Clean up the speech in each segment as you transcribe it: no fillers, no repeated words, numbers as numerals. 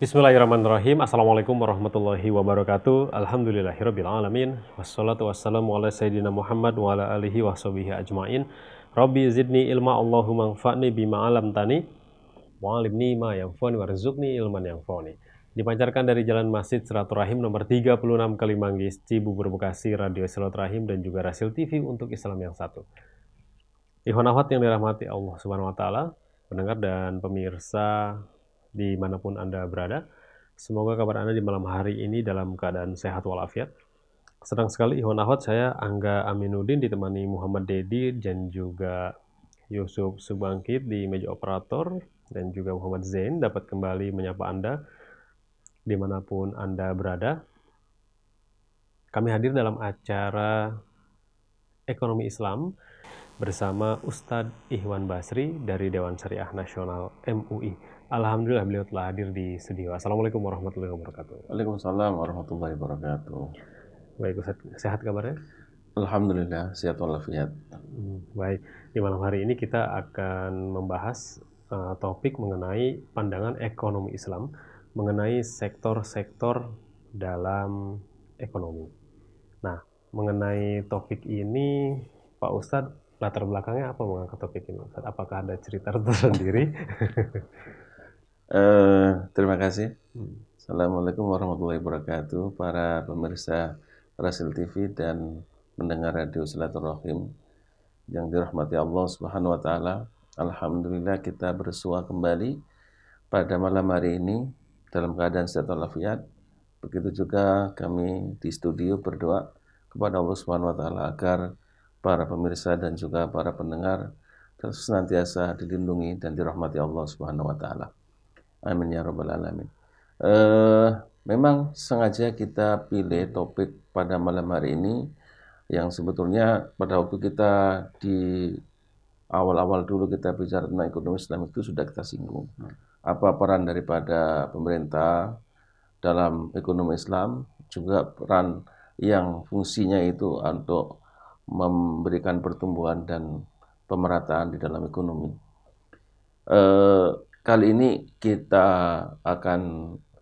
Bismillahirrahmanirrahim. Assalamualaikum warahmatullahi wabarakatuh. Alhamdulillahirabbil alamin. Wassalatu wassalamu ala sayyidina Muhammad wa ala alihi washabihi ajmain. Rabbi zidni ilma, Allahumma anfa'ni bima 'allamtani wa 'allimni ma yanfa'uni warzuqni ilman yanfa'uni. Dipancarkan dari Jalan Masjid Silaturahim nomor 36 Kalimanggis, Cibubur, Bekasi, Radio Silaturahim dan juga Rasil TV untuk Islam yang satu. Ikhwan akhwat yang dirahmati Allah Subhanahu wa taala, pendengar dan pemirsa dimanapun Anda berada, semoga kabar Anda di malam hari ini dalam keadaan sehat walafiat. Senang sekali ikhwan akhwat, saya Angga Aminuddin ditemani Muhammad Dedi dan juga Yusuf Subangkit di meja operator, dan juga Muhammad Zain dapat kembali menyapa Anda dimanapun Anda berada. Kami hadir dalam acara Ekonomi Islam bersama Ustadz Ihwan Basri dari Dewan Syariah Nasional MUI. Alhamdulillah beliau telah hadir di studio. Assalamualaikum warahmatullahi wabarakatuh. Waalaikumsalam warahmatullahi wabarakatuh. Baik Ustadz, sehat kabarnya? Alhamdulillah, sehat walafiat. Baik, di malam hari ini kita akan membahas topik mengenai pandangan ekonomi Islam, mengenai sektor-sektor dalam ekonomi. Nah, mengenai topik ini, Pak Ustadz, latar belakangnya apa mengangkat topik ini, Ustadz? Apakah ada cerita tersendiri? Terima kasih. Assalamualaikum warahmatullahi wabarakatuh, para pemirsa Rasil TV dan mendengar Radio Silaturahim yang dirahmati Allah Subhanahu wa taala. Alhamdulillah kita bersua kembali pada malam hari ini dalam keadaan sehat walafiat. Begitu juga kami di studio berdoa kepada Allah Subhanahu wa taala agar para pemirsa dan juga para pendengar senantiasa dilindungi dan dirahmati Allah Subhanahu wa taala. Amin ya rabbal alamin. Memang sengaja kita pilih topik pada malam hari ini yang sebetulnya pada waktu kita di awal-awal dulu kita bicara tentang ekonomi Islam itu sudah kita singgung. Apa peran daripada pemerintah dalam ekonomi Islam, juga peran yang fungsinya itu untuk memberikan pertumbuhan dan pemerataan di dalam ekonomi. Kali ini kita akan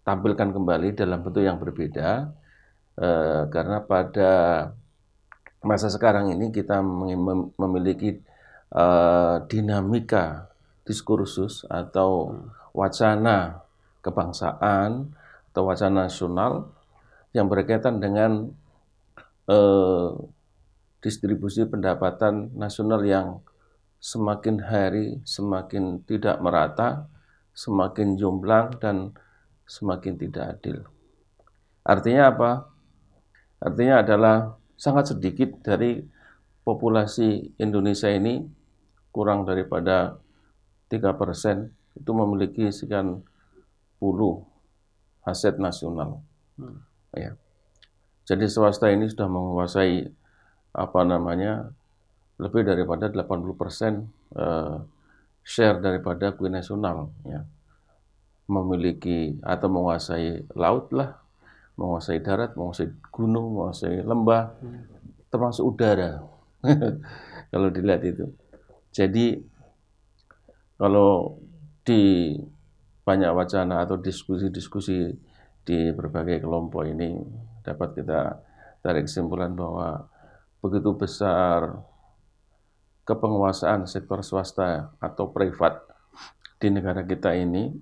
tampilkan kembali dalam bentuk yang berbeda, karena pada masa sekarang ini kita memiliki dinamika diskursus atau wacana kebangsaan atau wacana nasional yang berkaitan dengan distribusi pendapatan nasional yang semakin hari semakin tidak merata, semakin jomplang dan semakin tidak adil. Artinya apa? Artinya adalah sangat sedikit dari populasi Indonesia ini, kurang daripada 3% itu memiliki sekian puluh aset nasional. Ya. Jadi swasta ini sudah menguasai lebih daripada 80% share daripada kue nasional, ya. Memiliki atau menguasai laut lah, menguasai darat, menguasai gunung, menguasai lembah, termasuk udara. Kalau dilihat itu. Jadi kalau di banyak wacana atau diskusi-diskusi di berbagai kelompok ini dapat kita tarik kesimpulan bahwa begitu besar kepenguasaan sektor swasta atau privat di negara kita ini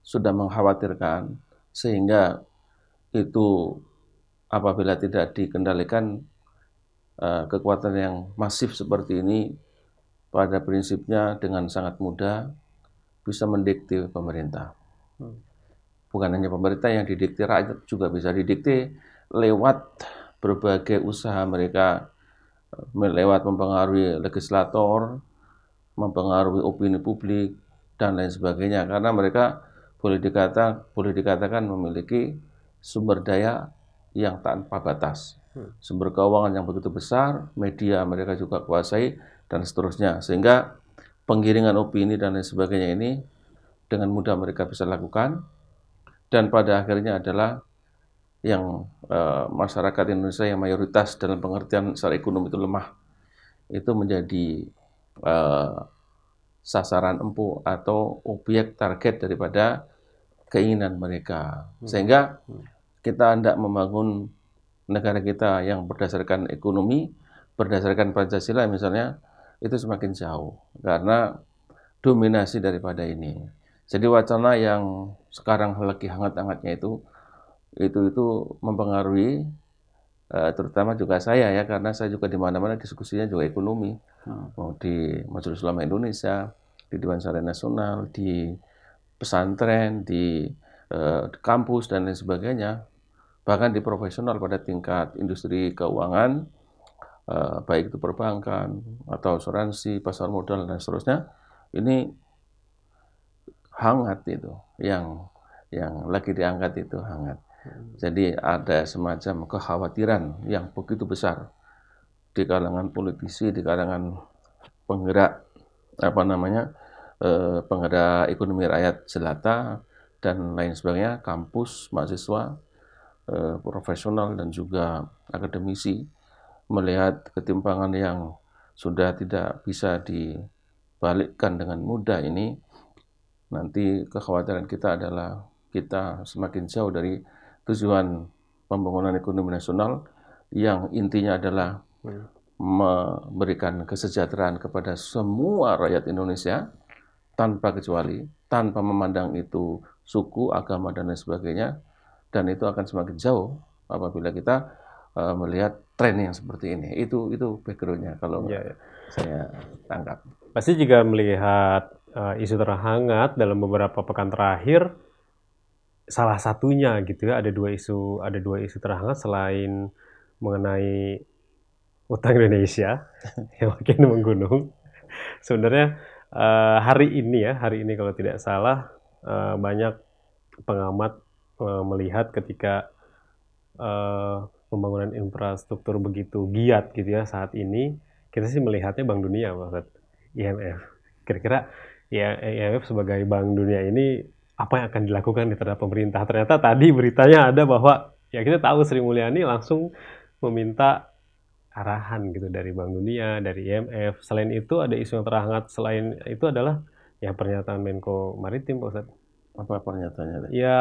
sudah mengkhawatirkan, sehingga itu apabila tidak dikendalikan, kekuatan yang masif seperti ini pada prinsipnya dengan sangat mudah bisa mendikte pemerintah. Bukan hanya pemerintah yang didikte, rakyat juga bisa didikte lewat berbagai usaha mereka, lewat mempengaruhi legislator, mempengaruhi opini publik, dan lain sebagainya. Karena mereka boleh dikatakan memiliki sumber daya yang tanpa batas. sumber keuangan yang begitu besar, media mereka juga kuasai, dan seterusnya. Sehingga penggiringan opini dan lain sebagainya ini dengan mudah mereka bisa lakukan, dan pada akhirnya adalah yang masyarakat Indonesia yang mayoritas dalam pengertian secara ekonomi itu lemah, itu menjadi sasaran empuk atau objek target daripada keinginan mereka. Sehingga kita hendak membangun negara kita yang berdasarkan ekonomi, berdasarkan Pancasila misalnya, itu semakin jauh karena dominasi daripada ini. Jadi wacana yang sekarang lagi hangat-hangatnya itu mempengaruhi terutama juga saya ya, karena saya juga di mana-mana diskusinya juga ekonomi. Mau di Majelis Ulama Indonesia, di Dewan Syariah Nasional, di pesantren, di kampus dan lain sebagainya, bahkan di profesional pada tingkat industri keuangan, baik itu perbankan atau asuransi, pasar modal dan seterusnya, ini hangat itu, yang lagi diangkat itu hangat. Jadi ada semacam kekhawatiran yang begitu besar di kalangan politisi, di kalangan penggerak penggerak ekonomi rakyat jelata dan lain sebagainya, kampus, mahasiswa, profesional dan juga akademisi, melihat ketimpangan yang sudah tidak bisa dibalikkan dengan mudah ini. Nanti kekhawatiran kita adalah kita semakin jauh dari tujuan pembangunan ekonomi nasional yang intinya adalah memberikan kesejahteraan kepada semua rakyat Indonesia tanpa kecuali, tanpa memandang itu suku, agama dan lain sebagainya. Dan itu akan semakin jauh apabila kita melihat tren yang seperti ini. Itu background-nya kalau saya tangkap. Pasti jika melihat isu terhangat dalam beberapa pekan terakhir, salah satunya gitu ya, ada dua isu terhangat selain mengenai utang Indonesia yang makin menggunung. Sebenarnya hari ini kalau tidak salah banyak pengamat melihat ketika pembangunan infrastruktur begitu giat gitu ya saat ini, kita sih melihatnya Bank Dunia, Pak, IMF. Kira-kira ya IMF sebagai Bank Dunia ini apa yang akan dilakukan terhadap pemerintah? Ternyata tadi beritanya ada bahwa ya kita tahu Sri Mulyani langsung meminta arahan gitu dari Bank Dunia, dari IMF. Selain itu ada isu yang terhangat selain itu adalah ya pernyataan Menko Maritim, Pak Ustadz. Apa pernyataannya? Ya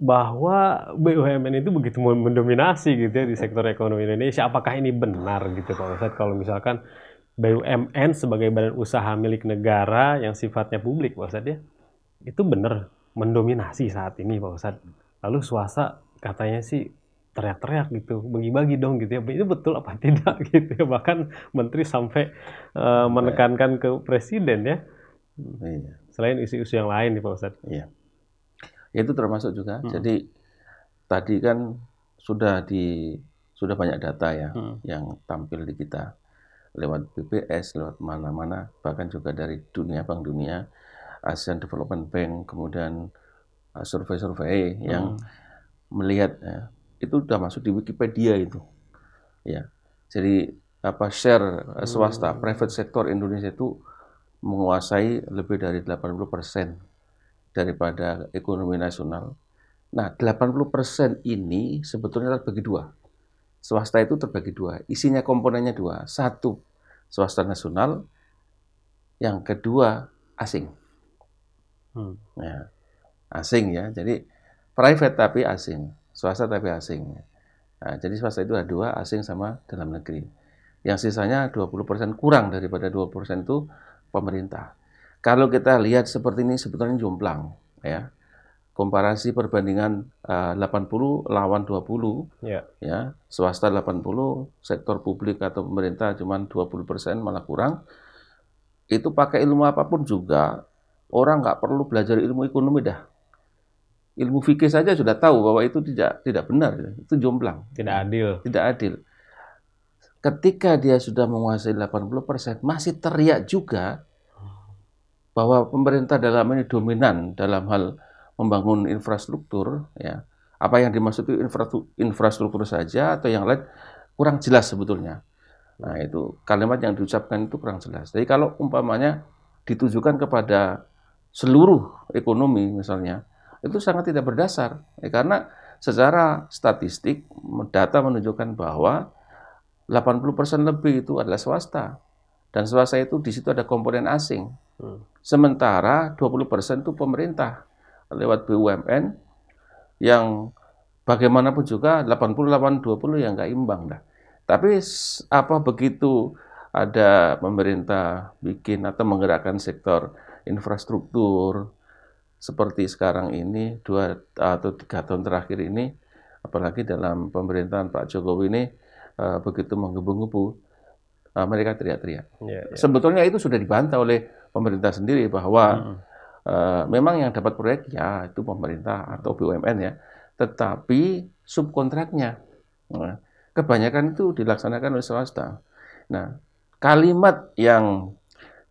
bahwa BUMN itu begitu mendominasi gitu ya di sektor ekonomi Indonesia. Apakah ini benar gitu Pak Ustadz kalau misalkan BUMN sebagai badan usaha milik negara yang sifatnya publik Pak Ustadz ya, itu benar mendominasi saat ini Pak Ustadz. Lalu swasta katanya sih teriak-teriak gitu, bagi-bagi dong gitu ya. Itu betul apa tidak gitu ya. Bahkan menteri sampai menekankan ke presiden ya. Selain isu-isu yang lain nih Pak Ustadz. Iya. Itu termasuk juga. Jadi tadi kan sudah banyak data ya yang tampil di kita lewat BPS, lewat mana-mana, bahkan juga dari Bank Dunia, Asian Development Bank, kemudian survei-survei yang melihat ya, itu sudah masuk di Wikipedia itu. Ya. Jadi share swasta, private sector Indonesia itu menguasai lebih dari 80% daripada ekonomi nasional. Nah, 80% ini sebetulnya terbagi dua. Swasta itu terbagi dua, isinya komponennya dua. Satu, swasta nasional, yang kedua, asing. Ya, asing ya, jadi private tapi asing, swasta tapi asing. Nah, jadi swasta itu ada dua, asing sama dalam negeri. Yang sisanya 20% kurang daripada 20% itu pemerintah. Kalau kita lihat seperti ini sebetulnya jomplang ya. Komparasi perbandingan 80 lawan 20 ya. Swasta 80, sektor publik atau pemerintah cuma 20%, malah kurang. Itu pakai ilmu apapun juga orang nggak perlu belajar ilmu ekonomi dah. Ilmu fikih saja sudah tahu bahwa itu tidak benar, itu jomplang. Tidak adil. Tidak adil. Ketika dia sudah menguasai 80%, masih teriak juga bahwa pemerintah dalam ini dominan dalam hal membangun infrastruktur, ya. Apa yang dimaksud itu infrastruktur saja atau yang lain, kurang jelas sebetulnya. Nah, itu kalimat yang diucapkan itu kurang jelas. Jadi kalau umpamanya ditujukan kepada seluruh ekonomi misalnya, itu sangat tidak berdasar. Karena secara statistik, data menunjukkan bahwa 80% lebih itu adalah swasta. Dan swasta itu di situ ada komponen asing. Sementara 20% itu pemerintah lewat BUMN yang bagaimanapun juga 80-20 yang nggak imbang dah. Tapi apa begitu ada pemerintah bikin atau menggerakkan sektor infrastruktur seperti sekarang ini 2 atau 3 tahun terakhir ini, apalagi dalam pemerintahan Pak Jokowi ini begitu menggebu-gebu, mereka teriak-teriak. Sebetulnya itu sudah dibantah oleh pemerintah sendiri bahwa memang yang dapat proyek ya itu pemerintah atau BUMN ya, tetapi subkontraknya kebanyakan itu dilaksanakan oleh swasta. Nah, kalimat yang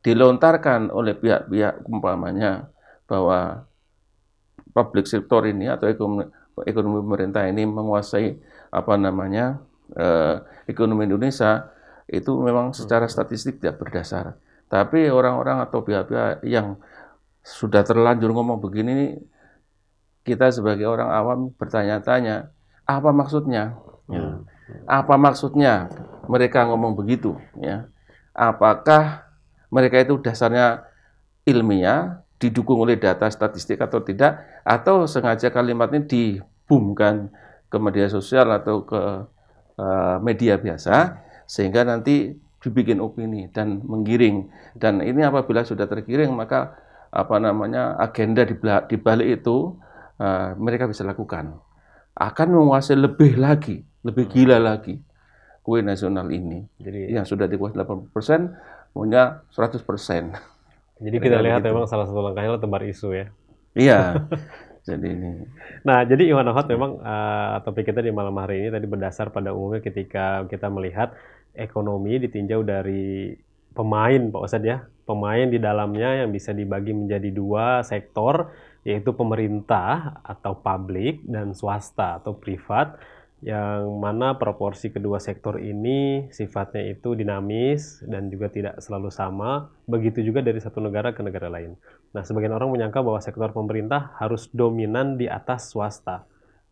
dilontarkan oleh pihak-pihak umpamanya bahwa public sector ini atau ekonomi pemerintah ini menguasai ekonomi Indonesia, itu memang secara statistik tidak berdasar. Tapi orang-orang atau pihak-pihak yang sudah terlanjur ngomong begini, kita sebagai orang awam bertanya-tanya, apa maksudnya? Apa maksudnya mereka ngomong begitu? Ya. Apakah mereka itu dasarnya ilmiah, didukung oleh data statistik atau tidak, atau sengaja kalimatnya diboomkan ke media sosial atau ke media biasa, sehingga nanti dibikin opini dan menggiring. Dan ini apabila sudah tergiring, maka agenda di balik itu mereka bisa lakukan. Akan menguasai lebih lagi, lebih gila lagi kue nasional ini. Jadi yang sudah dikuasai 80%, punya 100%. Jadi kita lihat memang salah satu langkahnya tebar isu ya. Iya. Jadi ini. Nah, jadi Iwan Ahmad memang topik kita di malam hari ini tadi berdasar pada umumnya ketika kita melihat ekonomi ditinjau dari pemain, Pak Ustadz ya. Pemain di dalamnya yang bisa dibagi menjadi 2 sektor, yaitu pemerintah atau publik dan swasta atau privat, yang mana proporsi kedua sektor ini sifatnya itu dinamis dan juga tidak selalu sama, begitu juga dari satu negara ke negara lain. Nah, sebagian orang menyangka bahwa sektor pemerintah harus dominan di atas swasta,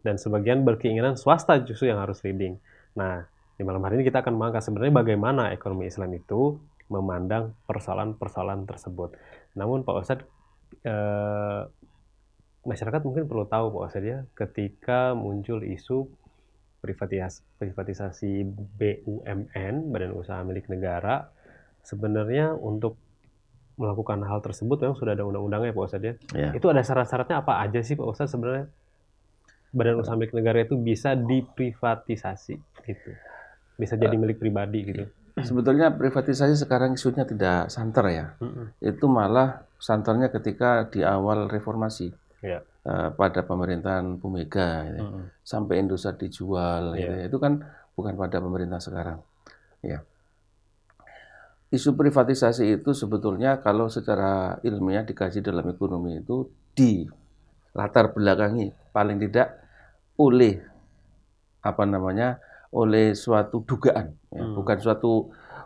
dan sebagian berkeinginan swasta justru yang harus leading. Nah, di malam hari ini kita akan mengangkat sebenarnya bagaimana ekonomi Islam itu memandang persoalan-persoalan tersebut. Namun Pak Ustadz, masyarakat mungkin perlu tahu Pak Ustadz ya, ketika muncul isu privatisasi BUMN, Badan Usaha Milik Negara, sebenarnya untuk melakukan hal tersebut memang sudah ada undang-undangnya Pak Ustadz ya. Itu ada syarat-syaratnya apa aja sih Pak Ustadz sebenarnya? Badan Usaha Milik Negara itu bisa diprivatisasi gitu. Bisa jadi milik pribadi gitu. Sebetulnya privatisasi sekarang isunya tidak santer ya. Itu malah santernya ketika di awal reformasi. Pada pemerintahan Bu Mega sampai Indosat dijual itu kan bukan pada pemerintah sekarang ya. Isu privatisasi itu sebetulnya kalau secara ilmiah dikaji dalam ekonomi itu di latar belakangi paling tidak oleh oleh suatu dugaan ya.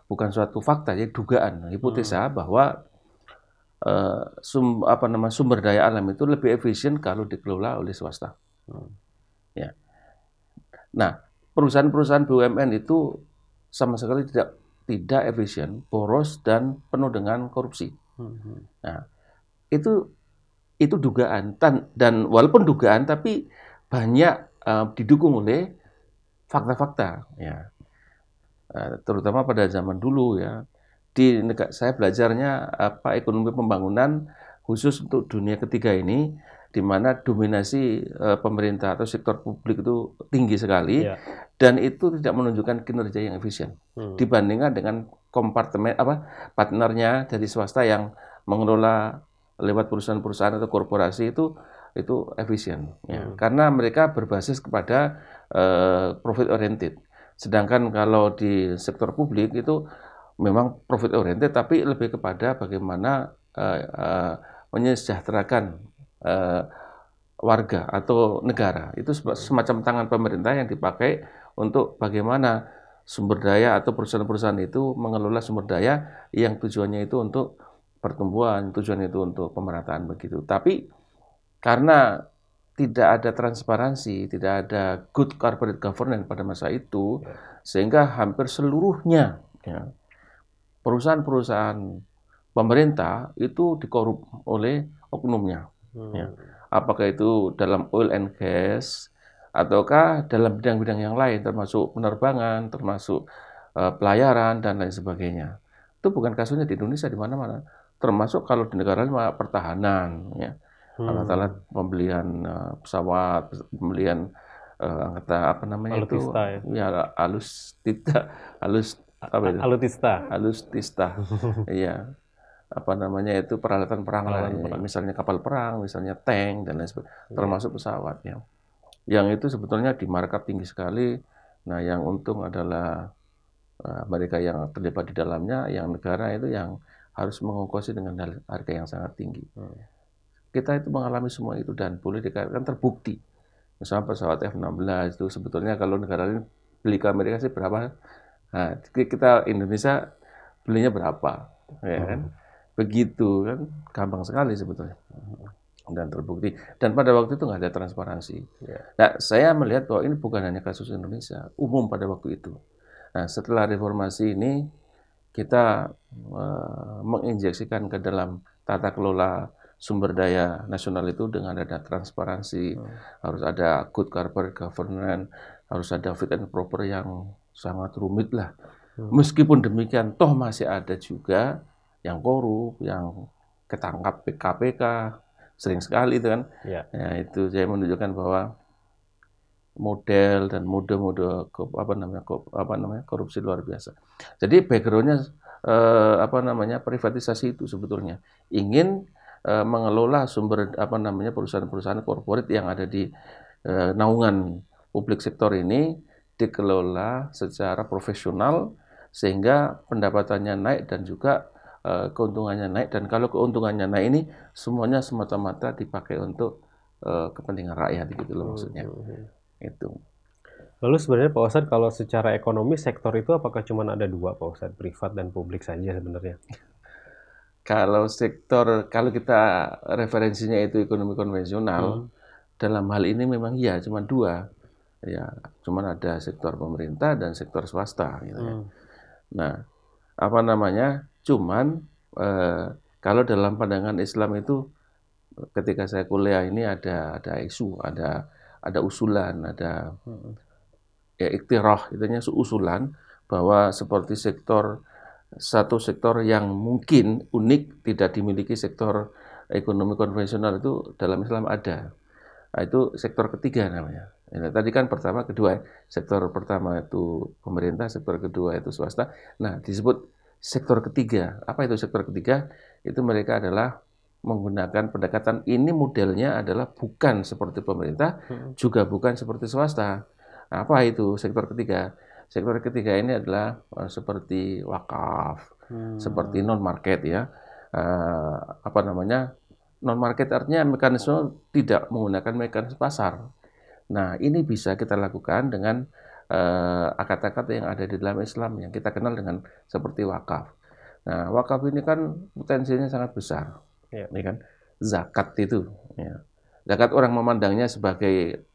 bukan suatu fakta ya, dugaan, hipotesa bahwa sumber daya alam itu lebih efisien kalau dikelola oleh swasta. Ya. Nah, perusahaan-perusahaan BUMN itu sama sekali tidak efisien, boros dan penuh dengan korupsi. Nah, itu dugaan dan walaupun dugaan tapi banyak didukung oleh fakta-fakta. Ya. Terutama pada zaman dulu ya. Saya belajarnya ekonomi pembangunan khusus untuk dunia ketiga ini, di mana dominasi pemerintah atau sektor publik itu tinggi sekali, dan itu tidak menunjukkan kinerja yang efisien dibandingkan dengan kompartemen partnernya dari swasta yang mengelola lewat perusahaan-perusahaan atau korporasi itu efisien, ya. Karena mereka berbasis kepada profit oriented. Sedangkan kalau di sektor publik itu memang profit oriented, tapi lebih kepada bagaimana menyejahterakan warga atau negara. Itu semacam tangan pemerintah yang dipakai untuk bagaimana sumber daya atau perusahaan-perusahaan itu mengelola sumber daya yang tujuannya itu untuk pertumbuhan, tujuannya itu untuk pemerataan begitu. Tapi karena tidak ada transparansi, tidak ada good corporate governance pada masa itu, sehingga hampir seluruhnya ya, perusahaan-perusahaan pemerintah itu dikorup oleh oknumnya. Ya. Apakah itu dalam oil and gas, ataukah dalam bidang-bidang yang lain, termasuk penerbangan, termasuk pelayaran, dan lain sebagainya. Itu bukan kasusnya di Indonesia, di mana-mana. Termasuk kalau di negara lain pertahanan, ya. Alat-alat pembelian pesawat, pembelian apa namanya Alutista, itu? Ya, apa itu? Alutista. Alutista. Iya. Apa namanya itu peralatan perang lah, misalnya kapal perang, misalnya tank dan lain sebagainya, termasuk pesawat ya. Yang itu sebetulnya di markup tinggi sekali. Nah, yang untung adalah mereka yang terlibat di dalamnya, yang negara itu yang harus mengongkosi dengan harga yang sangat tinggi. Kita itu mengalami semua itu dan boleh dikatakan terbukti. Misalnya pesawat F-16 itu sebetulnya kalau negara lain beli ke Amerika sih berapa? Nah, kita Indonesia belinya berapa? Ya kan? Begitu kan, gampang sekali sebetulnya. Dan terbukti. Dan pada waktu itu nggak ada transparansi. Nah, saya melihat bahwa ini bukan hanya kasus Indonesia, umum pada waktu itu. Nah, setelah reformasi ini, kita menginjeksikan ke dalam tata kelola sumber daya nasional itu dengan ada transparansi, harus ada good corporate governance, harus ada fit and proper yang sangat rumit lah. Meskipun demikian, toh masih ada juga yang korup, yang ketangkap KPK, sering sekali itu kan. Ya, itu saya menunjukkan bahwa model dan mode-mode korupsi luar biasa. Jadi backgroundnya privatisasi itu sebetulnya ingin mengelola sumber perusahaan-perusahaan korporat yang ada di naungan publik sektor ini dikelola secara profesional sehingga pendapatannya naik dan juga keuntungannya naik, dan kalau keuntungannya naik ini semuanya semata-mata dipakai untuk kepentingan rakyat gitu loh maksudnya. Itu. Lalu sebenarnya Pak Ustadz, kalau secara ekonomi sektor itu apakah cuma ada dua Pak Ustadz, privat dan publik saja sebenarnya? Kalau kita referensinya itu ekonomi konvensional, dalam hal ini memang ya cuma dua. Ya, cuma ada sektor pemerintah dan sektor swasta gitu ya. Nah, cuman kalau dalam pandangan Islam itu ketika saya kuliah ini ada isu, ada usulan, ada ya iktirah, itunya usulan bahwa seperti satu sektor yang mungkin unik tidak dimiliki sektor ekonomi konvensional itu dalam Islam ada. Nah, itu sektor ketiga namanya. Ya, tadi kan pertama, kedua. Sektor pertama itu pemerintah, sektor kedua itu swasta. Nah, disebut sektor ketiga. Apa itu sektor ketiga? Itu mereka adalah menggunakan pendekatan ini, modelnya adalah bukan seperti pemerintah, juga bukan seperti swasta. Nah, apa itu sektor ketiga? Sektor ketiga ini adalah seperti wakaf, seperti non-market ya. Non-market artinya mekanisme tidak menggunakan mekanisme pasar. Nah, ini bisa kita lakukan dengan akad-akad yang ada di dalam Islam yang kita kenal dengan seperti wakaf. Nah, wakaf ini kan potensinya sangat besar. Ini kan zakat itu ya. Zakat orang memandangnya sebagai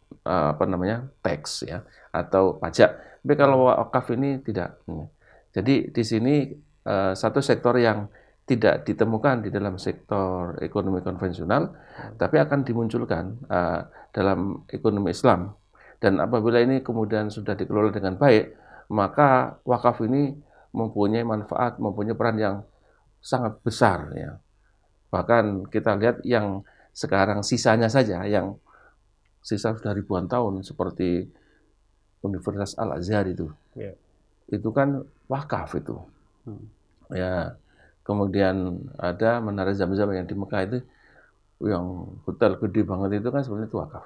tax ya atau pajak. Tapi kalau wakaf ini tidak. Jadi di sini satu sektor yang tidak ditemukan di dalam sektor ekonomi konvensional, tapi akan dimunculkan dalam ekonomi Islam. Dan apabila ini kemudian sudah dikelola dengan baik, maka wakaf ini mempunyai manfaat, mempunyai peran yang sangat besar ya. Bahkan kita lihat yang sekarang sisanya saja, yang sisa sudah ribuan tahun seperti Universitas Al-Azhar itu. Itu kan wakaf itu. Ya. Kemudian ada Menara Zam-Zam yang di Mekah itu, yang hotel gede banget itu kan sebenarnya itu wakaf.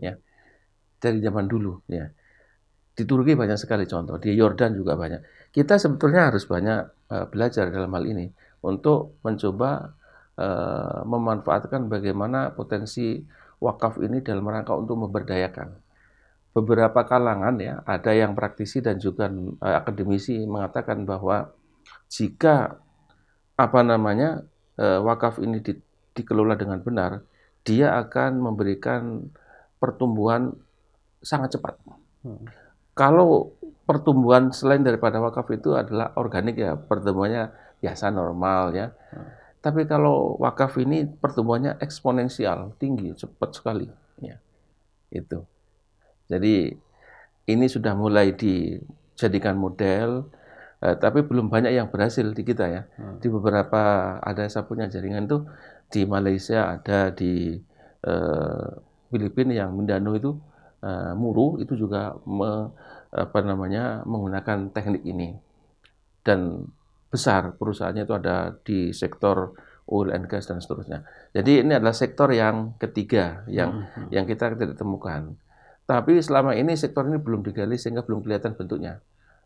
Ya. Dari zaman dulu ya. Di Turki banyak sekali contoh, di Yordan juga banyak. Kita sebetulnya harus banyak belajar dalam hal ini untuk mencoba memanfaatkan bagaimana potensi wakaf ini dalam rangka untuk memberdayakan. beberapa kalangan ya, ada yang praktisi dan juga akademisi mengatakan bahwa jika wakaf ini dikelola dengan benar, dia akan memberikan pertumbuhan sangat cepat. Kalau pertumbuhan selain daripada wakaf itu adalah organik ya, pertumbuhannya biasa normal ya. Tapi kalau wakaf ini pertumbuhannya eksponensial, tinggi, cepat sekali ya. Itu. Jadi ini sudah mulai dijadikan model, tapi belum banyak yang berhasil di kita ya. Di beberapa ada saya punya jaringan itu di Malaysia, ada di Filipina yang Mindanao itu Muru itu juga menggunakan teknik ini. Dan besar perusahaannya itu ada di sektor oil and gas dan seterusnya. Jadi ini adalah sektor yang ketiga yang kita tidak temukan. Tapi selama ini sektor ini belum digali sehingga belum kelihatan bentuknya.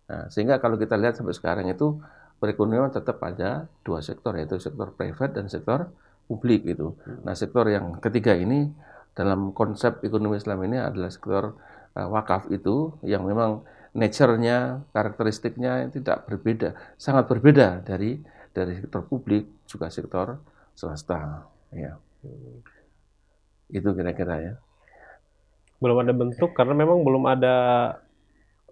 Nah, sehingga kalau kita lihat sampai sekarang itu perekonomian tetap ada dua sektor, yaitu sektor private dan sektor publik gitu. Nah, sektor yang ketiga ini dalam konsep ekonomi Islam ini adalah sektor wakaf itu yang memang nature-nya, karakteristiknya tidak berbeda, sangat berbeda dari sektor publik juga sektor swasta. Ya. Itu kira-kira ya. Belum ada bentuk karena memang belum ada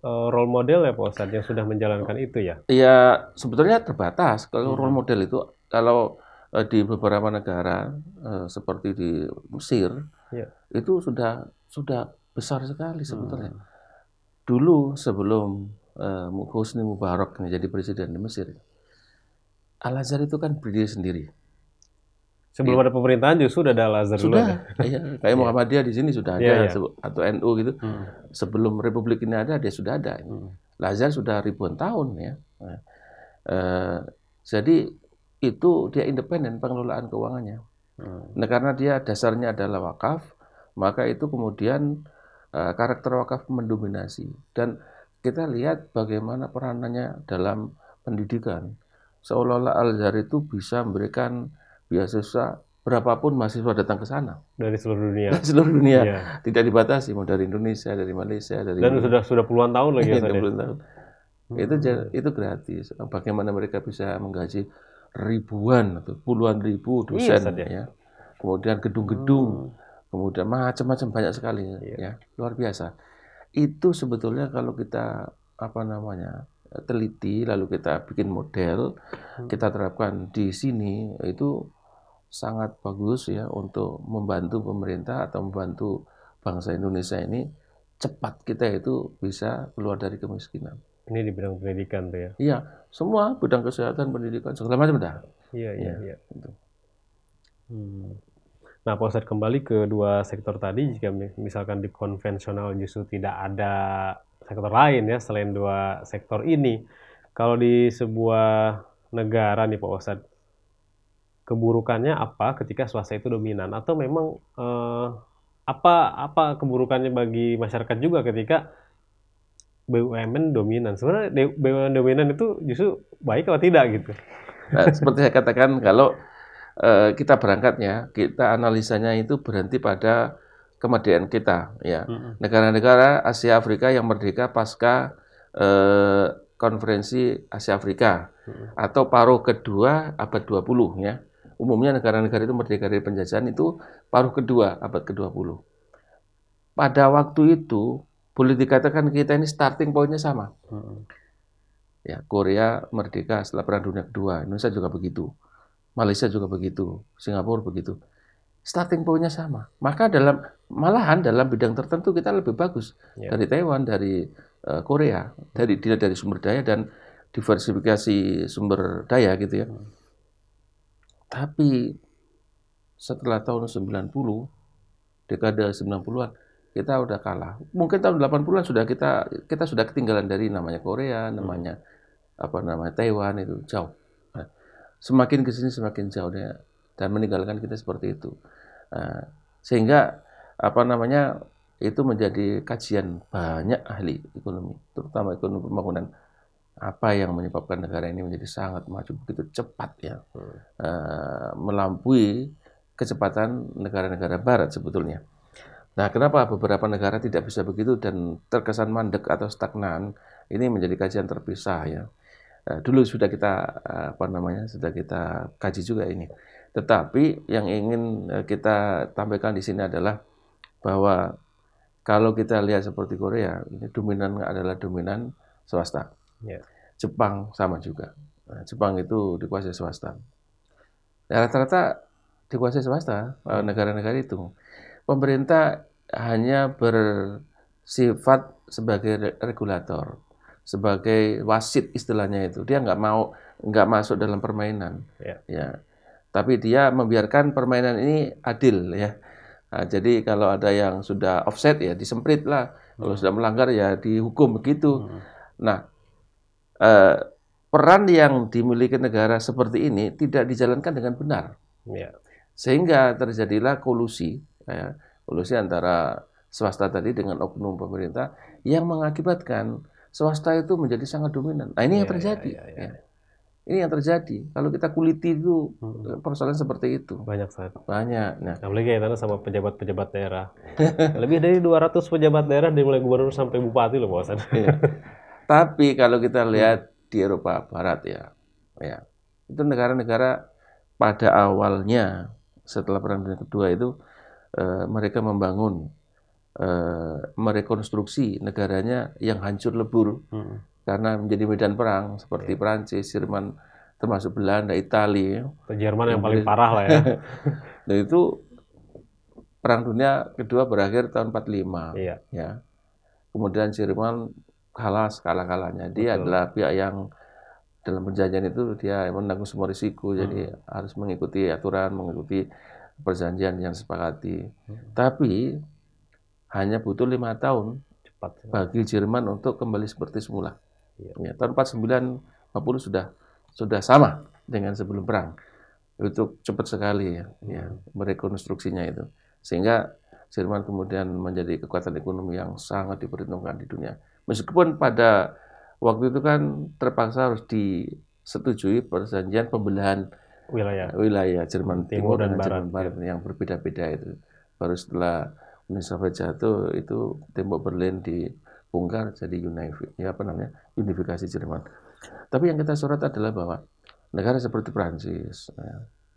role model ya Pak Ustadz yang sudah menjalankan itu ya? Ya sebetulnya terbatas kalau role model itu. Kalau di beberapa negara seperti di Mesir itu sudah besar sekali sebetulnya. Dulu sebelum Hosni Mubarak jadi presiden di Mesir, Al-Azhar itu kan berdiri sendiri. Sebelum ada pemerintahan justru sudah ada Al-Azhar dulu. Sudah, iya. Kayak Muhammadiyah di sini sudah ada, atau NU gitu. Sebelum Republik ini ada, dia sudah ada. Al-Azhar sudah ribuan tahun ya. Jadi itu dia independen pengelolaan keuangannya. Nah, karena dia dasarnya adalah wakaf, maka itu kemudian karakter wakaf mendominasi. Dan kita lihat bagaimana peranannya dalam pendidikan. Seolah-olah Al-Azhar itu bisa memberikan beasiswa berapapun mahasiswa datang ke sana dari seluruh dunia. Dari seluruh dunia, tidak dibatasi, mau dari Indonesia, dari Malaysia, dari dan sudah puluhan tahun lagi ya. Puluhan tahun. Itu gratis. Bagaimana mereka bisa menggaji ribuan atau puluhan ribu dosen ya. Kemudian gedung-gedung, kemudian macam-macam banyak sekali ya, luar biasa. Itu sebetulnya kalau kita teliti lalu kita bikin model, kita terapkan di sini itu sangat bagus ya untuk membantu pemerintah atau membantu bangsa Indonesia ini cepat kita itu bisa keluar dari kemiskinan. Ini di bidang pendidikan tuh ya? Iya, semua bidang kesehatan, pendidikan, segala macam dah. Iya. Gitu. Nah, Pak Ustadz, kembali ke dua sektor tadi, jika misalkan di konvensional justru tidak ada sektor lain ya selain dua sektor ini. Kalau di sebuah negara nih Pak Ustadz, keburukannya apa ketika swasta itu dominan? Atau memang apa keburukannya bagi masyarakat juga ketika BUMN dominan? Sebenarnya BUMN dominan itu justru baik atau tidak gitu? Nah, seperti saya katakan, kalau kita berangkatnya, kita analisanya itu berhenti pada kemerdekaan kita. Ya. Negara-negara Asia Afrika yang merdeka pasca konferensi Asia Afrika atau paruh kedua abad 20 ya. Umumnya negara-negara itu merdeka dari penjajahan itu paruh kedua abad ke-20. Pada waktu itu boleh dikatakan kita ini starting point-nya sama. Ya, Korea merdeka setelah Perang Dunia Kedua, Indonesia juga begitu. Malaysia juga begitu, Singapura begitu. Starting point-nya sama. Maka malahan dalam bidang tertentu kita lebih bagus dari Taiwan, dari Korea, dari sumber daya dan diversifikasi sumber daya gitu ya. Tapi setelah tahun 90, dekade 90-an, kita udah kalah. Mungkin tahun 80-an sudah kita sudah ketinggalan dari namanya Korea, namanya Taiwan itu jauh. Nah, semakin ke sini semakin jauh dan meninggalkan kita seperti itu. Sehingga itu menjadi kajian banyak ahli ekonomi, terutama ekonomi pembangunan. Apa yang menyebabkan negara ini menjadi sangat maju begitu cepat ya, melampaui kecepatan negara-negara Barat sebetulnya. Nah, kenapa beberapa negara tidak bisa begitu dan terkesan mandek atau stagnan? Ini menjadi kajian terpisah ya. Dulu sudah kita sudah kita kaji juga ini. Tetapi yang ingin kita tampilkan di sini adalah bahwa kalau kita lihat seperti Korea, ini dominan adalah dominan swasta. Ya. Jepang sama juga. Nah, Jepang itu dikuasai swasta. Ya, rata-rata dikuasai swasta negara-negara itu. Pemerintah hanya bersifat sebagai regulator, sebagai wasit istilahnya itu. Dia nggak masuk dalam permainan. Ya. Tapi dia membiarkan permainan ini adil ya. Nah, jadi kalau ada yang sudah offset ya disemprit lah. Kalau sudah melanggar ya dihukum begitu. Nah, peran yang dimiliki negara seperti ini tidak dijalankan dengan benar. Sehingga terjadilah kolusi antara swasta tadi dengan oknum pemerintah yang mengakibatkan swasta itu menjadi sangat dominan. Nah, ini yang terjadi. Ini yang terjadi. Kalau kita kuliti itu persoalan seperti itu. Banyak sangat. Banyak. Nah, apalagi kaitannya sama pejabat-pejabat daerah. Lebih dari 200 pejabat daerah dari mulai gubernur sampai bupati loh, Bosan. Tapi kalau kita lihat di Eropa Barat ya, itu negara-negara pada awalnya setelah Perang Dunia Kedua itu mereka membangun, merekonstruksi negaranya yang hancur lebur karena menjadi medan perang seperti Perancis, Jerman, termasuk Belanda, Italia. Jerman yang paling parah lah ya. Nah itu Perang Dunia Kedua berakhir tahun 45. Ya. Kemudian Jerman kalah-kalahnya. Dia adalah pihak yang dalam perjanjian itu dia menanggung semua risiko, jadi harus mengikuti aturan, mengikuti perjanjian yang disepakati. Tapi hanya butuh 5 tahun bagi Jerman untuk kembali seperti semula. Ya, tahun 49-50 sudah sama dengan sebelum perang. Itu cepat sekali ya, merekonstruksinya itu. Sehingga Jerman kemudian menjadi kekuatan ekonomi yang sangat diperhitungkan di dunia. Meskipun pada waktu itu kan terpaksa harus disetujui perjanjian pembelahan wilayah Jerman Timur dan Jerman Barat yang berbeda-beda itu. Baru setelah Uni Soviet jatuh itu tembok Berlin dibongkar jadi unifikasi Jerman. Tapi yang kita sorot adalah bahwa negara seperti Prancis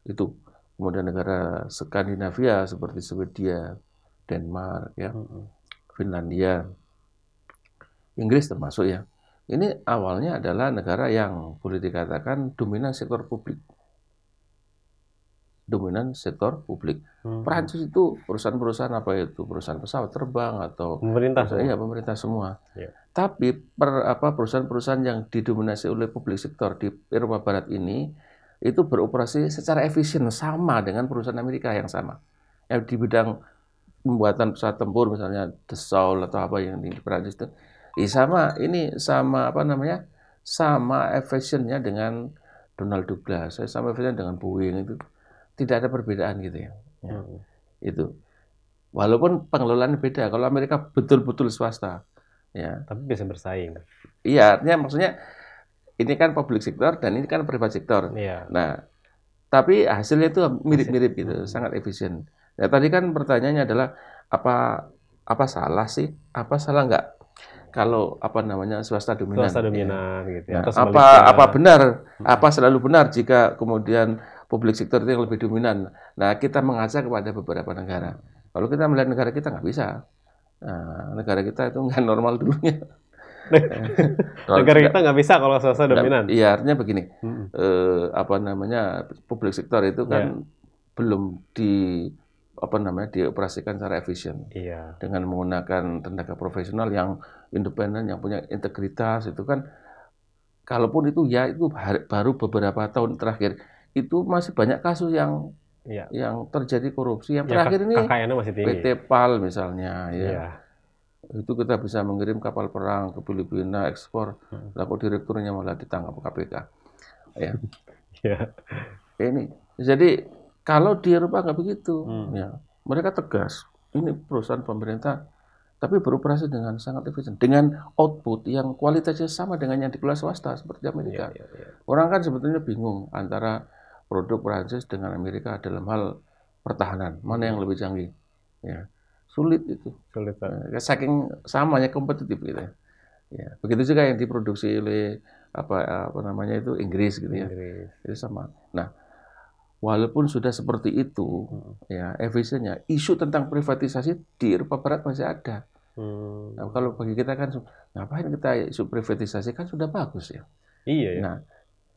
itu, kemudian negara Skandinavia seperti Swedia, Denmark, Finlandia, Inggris termasuk ya. Ini awalnya adalah negara yang boleh dikatakan dominan sektor publik. Prancis itu perusahaan-perusahaan apa itu? Perusahaan pesawat terbang atau pemerintah semua. Iya, pemerintah semua. Tapi perusahaan-perusahaan yang didominasi oleh publik sektor di Eropa Barat ini itu beroperasi secara efisien sama dengan perusahaan Amerika yang sama. Yang di bidang pembuatan pesawat tempur misalnya Dassault atau apa yang di Prancis itu. Sama efisiennya dengan Donald Douglas, sama efisien dengan Boeing itu. Tidak ada perbedaan gitu ya. Itu. Walaupun pengelolaannya beda. Kalau Amerika betul-betul swasta, ya. Tapi bisa bersaing. Iya, artinya maksudnya ini kan public sector dan ini kan private sector. Nah, tapi hasilnya itu mirip-mirip gitu, sangat efisien. Ya, tadi kan pertanyaannya adalah apa salah sih? Apa salah nggak kalau swasta dominan? Swasta dominan gitu ya. Nah, apa benar? Apa selalu benar jika kemudian public sector itu yang lebih dominan? Nah, kita mengaca kepada beberapa negara. Kalau kita melihat negara kita nggak bisa. Nah, negara kita itu nggak normal dulunya. Negara kita nggak bisa kalau swasta dominan. Iya, artinya begini. Public sector itu kan belum dioperasikan secara efisien. Dengan menggunakan tenaga profesional yang independen, yang punya integritas itu kan, kalaupun itu baru beberapa tahun terakhir itu masih banyak kasus yang terjadi korupsi. Yang terakhir ini masih tinggi. PT PAL misalnya, itu kita bisa mengirim kapal perang ke Filipina ekspor, lalu direkturnya malah ditangkap KPK. Ini jadi kalau di Eropa nggak begitu, mereka tegas. Ini perusahaan pemerintah, tapi beroperasi dengan sangat efisien, dengan output yang kualitasnya sama dengan yang dikelola swasta seperti Amerika. Orang kan sebetulnya bingung antara produk Prancis dengan Amerika dalam hal pertahanan, mana yang lebih canggih. sulit itu. Sulit, Pak. Saking samanya kompetitif gitu ya. Ya, begitu juga yang diproduksi oleh apa namanya itu Inggris gitu ya. Inggris. Itu sama. Nah, walaupun sudah seperti itu, ya efisiennya, isu tentang privatisasi di Eropa Barat masih ada. Nah, kalau bagi kita kan ngapain kita isu privatisasi kan sudah bagus ya. Iya ya. Nah,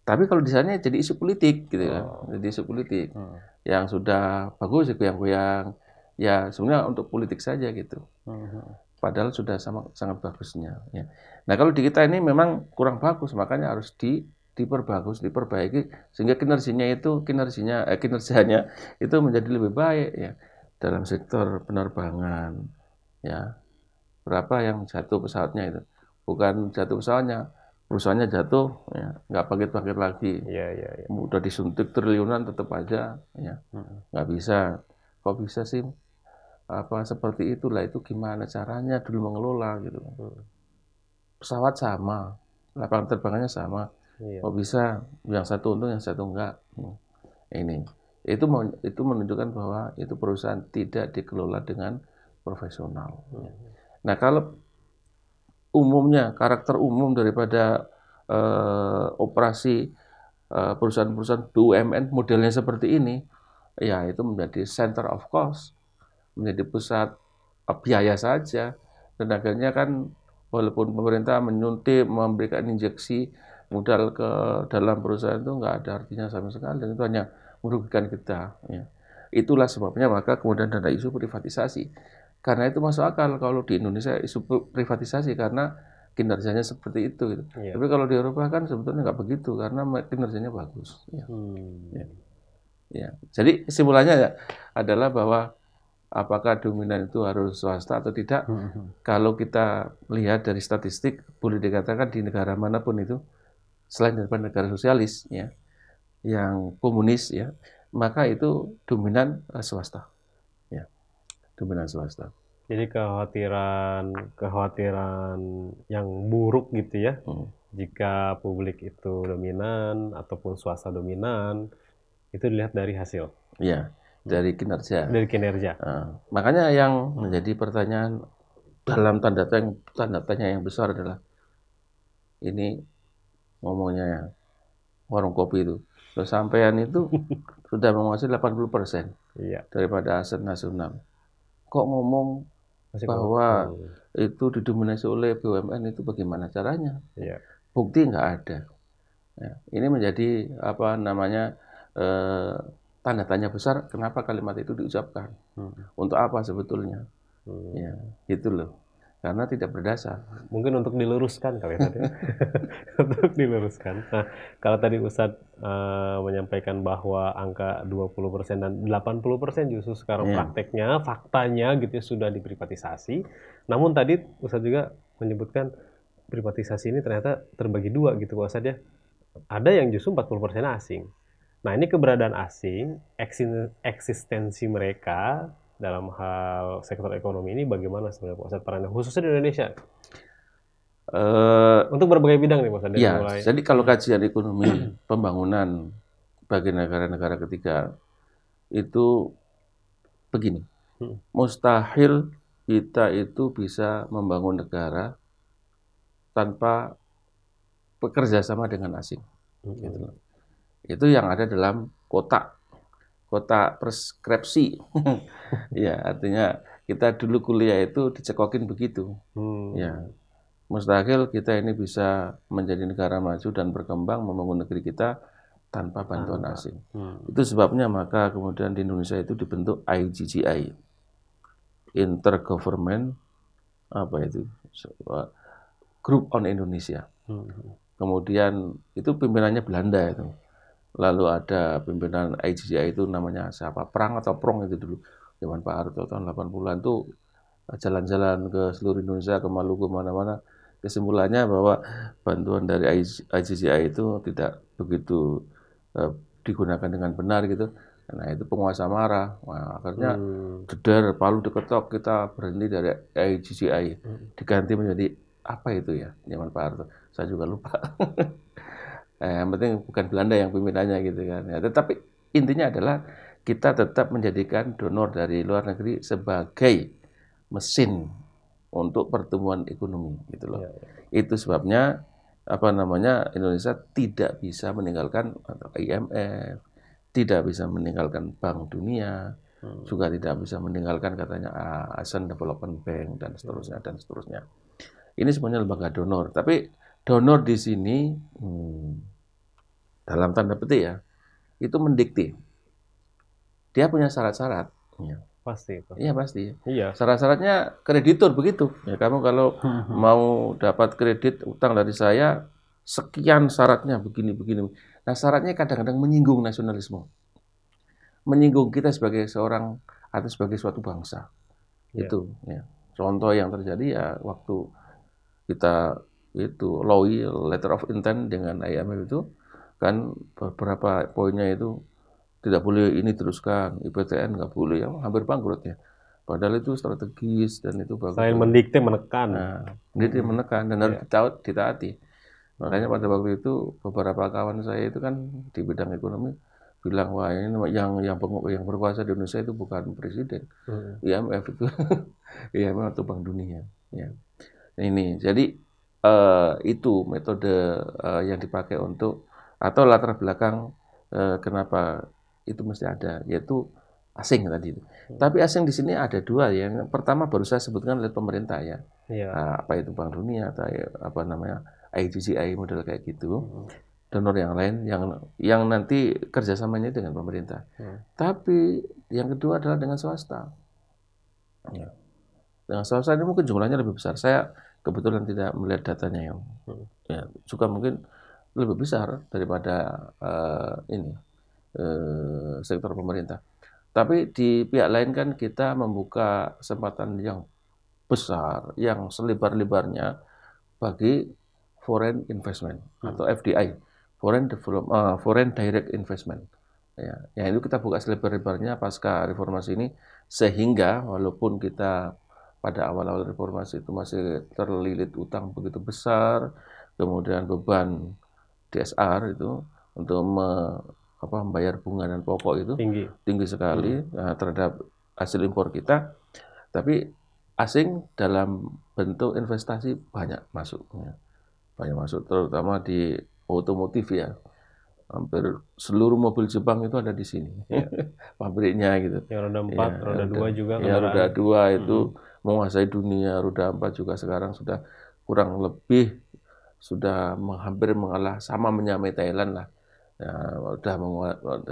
tapi kalau di sana jadi isu politik gitu kan, jadi isu politik yang sudah bagus goyang-goyang, ya sebenarnya untuk politik saja gitu. Padahal sudah sangat bagusnya. Ya. Nah kalau di kita ini memang kurang bagus, makanya harus diperbagus, diperbaiki sehingga kinerjanya itu menjadi lebih baik ya dalam sektor penerbangan. Ya, berapa yang jatuh pesawatnya itu? Bukan jatuh pesawatnya, perusahaannya jatuh, ya, nggak bangkit-bangkit lagi. Iya. Udah disuntik triliunan tetap aja, ya, nggak bisa. Kok bisa sih? Apa seperti itulah, itu gimana caranya dulu mengelola gitu. Pesawat sama, lapangan terbangnya sama. Kok bisa yang satu untung yang satu enggak? Ini itu menunjukkan bahwa itu perusahaan tidak dikelola dengan profesional. Nah kalau umumnya karakter umum daripada operasi perusahaan-perusahaan BUMN modelnya seperti ini, ya itu menjadi center of cost, menjadi pusat biaya saja, dan akhirnya kan walaupun pemerintah menyuntik, memberikan injeksi modal ke dalam perusahaan itu nggak ada artinya sama sekali, dan itu hanya merugikan kita. Ya. Itulah sebabnya maka kemudian ada isu privatisasi. Karena itu masuk akal kalau di Indonesia isu privatisasi karena kinerjanya seperti itu. Gitu. Tapi kalau di Eropa kan sebetulnya nggak begitu karena kinerjanya bagus. Ya. Jadi kesimpulannya adalah bahwa apakah dominan itu harus swasta atau tidak? Kalau kita lihat dari statistik, boleh dikatakan di negara manapun itu, selain daripada negara sosialis, ya, yang komunis, ya, maka itu dominan swasta. Ya, dominan swasta. Jadi kekhawatiran yang buruk gitu ya, jika publik itu dominan ataupun swasta dominan, itu dilihat dari hasil. Iya, dari kinerja. Dari kinerja. Makanya yang menjadi pertanyaan dalam tanda tanya yang besar adalah ini ngomongnya warung kopi itu. Sampean itu sudah menguasai 80% daripada aset nasional. Kok ngomong bahwa itu didominasi oleh BUMN, itu bagaimana caranya? Bukti nggak ada. Ya, ini menjadi apa namanya tanda tanya besar kenapa kalimat itu diucapkan. Untuk apa sebetulnya? Ya, gitu loh. Karena tidak berdasar. Mungkin untuk diluruskan kali tadi. Untuk diluruskan. Nah, kalau tadi Ustadz menyampaikan bahwa angka 20% dan 80% justru sekarang prakteknya, faktanya gitu ya, sudah diprivatisasi. Namun tadi Ustadz juga menyebutkan privatisasi ini ternyata terbagi dua gitu Pak Ustadz ya. Ada yang justru 40% asing. Nah, ini keberadaan asing, eksistensi mereka dalam hal sektor ekonomi ini bagaimana sebenarnya Pak Ustadz perannya khususnya di Indonesia? Untuk berbagai bidang nih Pak Ustadz. Ya, jadi kalau kajian ekonomi pembangunan bagi negara-negara ketiga itu begini, mustahil kita itu bisa membangun negara tanpa bekerja sama dengan asing. Gitu. Itu yang ada dalam kotak preskripsi. Ya, artinya kita dulu kuliah itu dicekokin begitu. Ya, mustahil kita ini bisa menjadi negara maju dan berkembang membangun negeri kita tanpa bantuan asing. Itu sebabnya maka kemudian di Indonesia itu dibentuk IGGI, Intergovernment Group on Indonesia. Kemudian itu pimpinannya Belanda itu. Lalu ada pimpinan IGGI itu namanya siapa? Prang atau Prong itu dulu. Zaman Pak Harto tahun 80-an tuh jalan-jalan ke seluruh Indonesia, ke Maluku, mana-mana. Kesimpulannya bahwa bantuan dari IGGI itu tidak begitu digunakan dengan benar gitu. Nah itu penguasa marah. Nah, akhirnya jeder, palu diketok, kita berhenti dari IGGI. Diganti menjadi apa itu ya zaman Pak Harto? Saya juga lupa. Yang penting bukan Belanda yang pimpinannya gitu kan. Ya, tetapi intinya adalah kita tetap menjadikan donor dari luar negeri sebagai mesin untuk pertumbuhan ekonomi gitu loh. Ya. Itu sebabnya Indonesia tidak bisa meninggalkan IMF, tidak bisa meninggalkan Bank Dunia, juga tidak bisa meninggalkan katanya Asian Development Bank dan seterusnya dan seterusnya. Ini semuanya lembaga donor, tapi donor di sini dalam tanda petik ya, itu mendikte. Dia punya syarat-syarat. Ya. Pasti itu. Iya pasti. Iya. Syarat-syaratnya kreditur begitu. Ya, kamu kalau mau dapat kredit utang dari saya, sekian syaratnya begini-begini. Nah syaratnya kadang-kadang menyinggung nasionalisme, menyinggung kita sebagai seorang atau sebagai suatu bangsa. Ya. Itu. Ya. Contoh yang terjadi ya waktu kita itu LOI letter of intent dengan IMF itu kan beberapa poinnya itu tidak boleh ini teruskan, IPTN nggak boleh, ya hampir bangkrut ya. Padahal itu strategis dan itu bagus. Selain mendikte, menekan. Nah, dia menekan dan harus ditaati. Makanya pada waktu itu beberapa kawan saya itu kan di bidang ekonomi bilang wah ini yang berkuasa di Indonesia itu bukan presiden, IMF itu, IMF atau Bank Dunia. Ya. Ini jadi itu metode yang dipakai untuk atau latar belakang kenapa itu mesti ada, yaitu asing tadi. Tapi asing di sini ada dua ya. Yang pertama baru saya sebutkan oleh pemerintah ya. Apa itu Bank Dunia atau IDGI model kayak gitu. Donor yang lain yang nanti kerjasamanya dengan pemerintah. Tapi yang kedua adalah dengan swasta. Ya. Dengan swasta ini mungkin jumlahnya lebih besar. Saya kebetulan tidak melihat datanya yang juga mungkin lebih besar daripada sektor pemerintah. Tapi di pihak lain kan kita membuka kesempatan yang besar, yang selebar-lebarnya bagi foreign investment atau FDI, foreign direct investment. Ya, itu kita buka selebar-lebarnya pasca reformasi ini, sehingga walaupun kita pada awal-awal reformasi itu masih terlilit utang begitu besar, kemudian beban DSR itu untuk membayar bunga dan pokok itu tinggi sekali terhadap hasil impor kita, tapi asing dalam bentuk investasi banyak masuk, terutama di otomotif ya. Hampir seluruh mobil Jepang itu ada di sini, pabriknya gitu. Yang roda 4, roda 2 juga. Ya, roda 2 itu menguasai dunia, roda 4 juga sekarang sudah kurang lebih sudah hampir mengalah sama menyamai Thailand lah. Ya, udah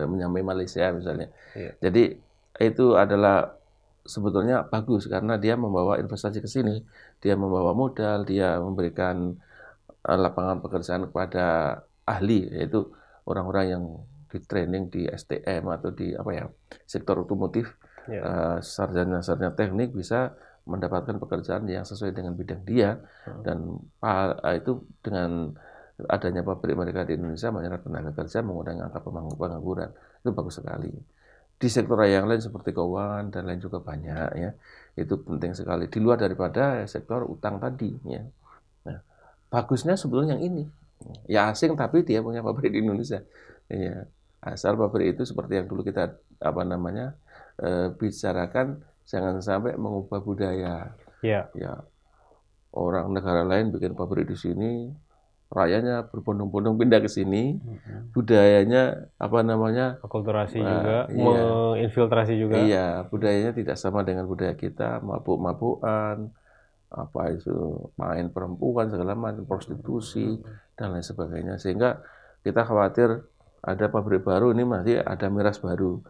menyamai Malaysia misalnya. Jadi itu adalah sebetulnya bagus karena dia membawa investasi ke sini, dia membawa modal, dia memberikan lapangan pekerjaan kepada ahli, yaitu orang-orang yang di training di STM atau di sektor otomotif, sarjana-sarjana teknik bisa mendapatkan pekerjaan yang sesuai dengan bidang dia, dan itu dengan adanya pabrik mereka di Indonesia menyerap tenaga kerja, mengurangi angka pengangguran. Itu bagus sekali. Di sektor yang lain seperti keuangan dan lain juga banyak ya. Itu penting sekali di luar daripada sektor utang tadi ya. Nah, bagusnya sebetulnya yang ini. Ya asing tapi dia punya pabrik di Indonesia. Ya, asal pabrik itu seperti yang dulu kita bicarakan, jangan sampai mengubah budaya. Ya. Orang negara lain bikin pabrik di sini, rakyatnya berbondong-bondong pindah ke sini, budayanya akulturasi juga, menginfiltrasi juga. Iya, budayanya tidak sama dengan budaya kita, mabuk-mabukan, main perempuan segala macam, prostitusi dan lain sebagainya. Sehingga kita khawatir ada pabrik baru ini masih ada miras baru,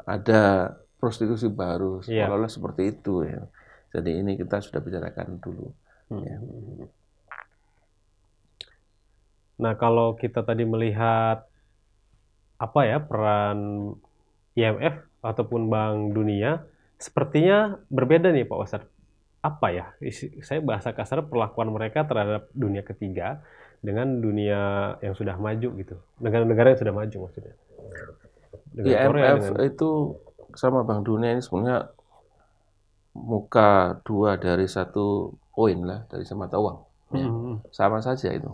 ada prostitusi baru, seolah-olah seperti itu ya. Jadi ini kita sudah bicarakan dulu. Ya. Nah, kalau kita tadi melihat peran IMF ataupun Bank Dunia, sepertinya berbeda nih Pak Wasat. Saya bahasa kasar, perlakuan mereka terhadap dunia ketiga dengan dunia yang sudah maju gitu. Negara-negara yang sudah maju maksudnya. IMF itu sama Bank Dunia ini sebenarnya muka dua dari satu koin lah, dari semata uang. Sama saja itu.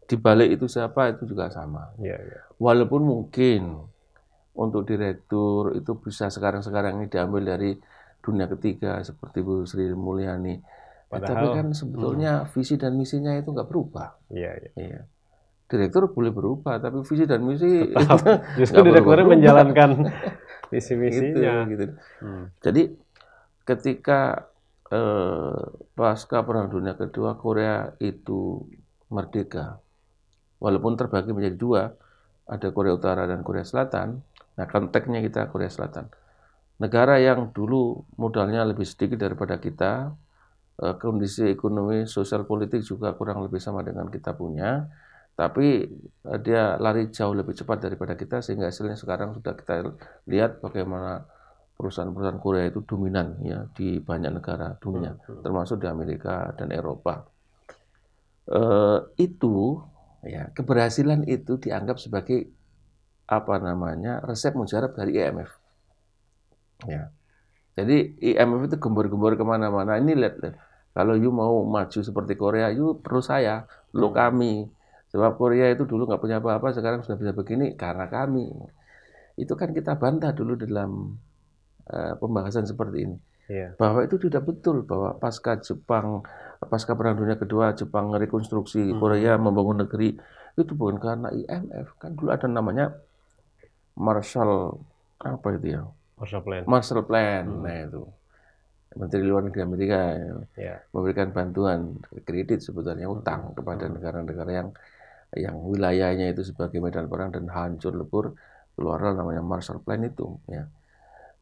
Di balik itu siapa itu juga sama. Walaupun mungkin untuk direktur itu bisa sekarang ini diambil dari dunia ketiga seperti Bu Sri Mulyani. Tapi Padahal, kan sebetulnya visi dan misinya itu nggak berubah. iya, iya. Iya. Direktur boleh berubah, tapi visi dan misi Tetap, itu justru nggak direkturnya berubah-berubah. menjalankan Gitu, misi-misinya. gitu. Jadi ketika pasca Perang Dunia Kedua Korea itu merdeka, walaupun terbagi menjadi dua, ada Korea Utara dan Korea Selatan. Nah, konteksnya kita Korea Selatan. Negara yang dulu modalnya lebih sedikit daripada kita, kondisi ekonomi, sosial politik juga kurang lebih sama dengan kita punya, tapi dia lari jauh lebih cepat daripada kita, sehingga hasilnya sekarang sudah kita lihat bagaimana perusahaan-perusahaan Korea itu dominan ya di banyak negara dunia, termasuk di Amerika dan Eropa. Itu ya, keberhasilan itu dianggap sebagai resep mujarab dari IMF. Ya. Jadi IMF itu gembor-gembor kemana-mana. Ini lihat, kalau you mau maju seperti Korea, you perlu saya, perlu kami. Sebab Korea itu dulu nggak punya apa-apa, sekarang sudah bisa begini karena kami. Itu kan kita bantah dulu dalam pembahasan seperti ini. Iya. Bahwa itu tidak betul, bahwa pasca Perang Dunia Kedua, Jepang rekonstruksi Korea membangun negeri, itu bukan karena IMF. Kan dulu ada namanya Marshall Plan. Nah itu Menteri Luar Negeri Amerika memberikan bantuan kredit, sebetulnya utang kepada negara-negara yang wilayahnya itu sebagai medan perang dan hancur lebur, keluarlah namanya Marshall Plan itu. Ya.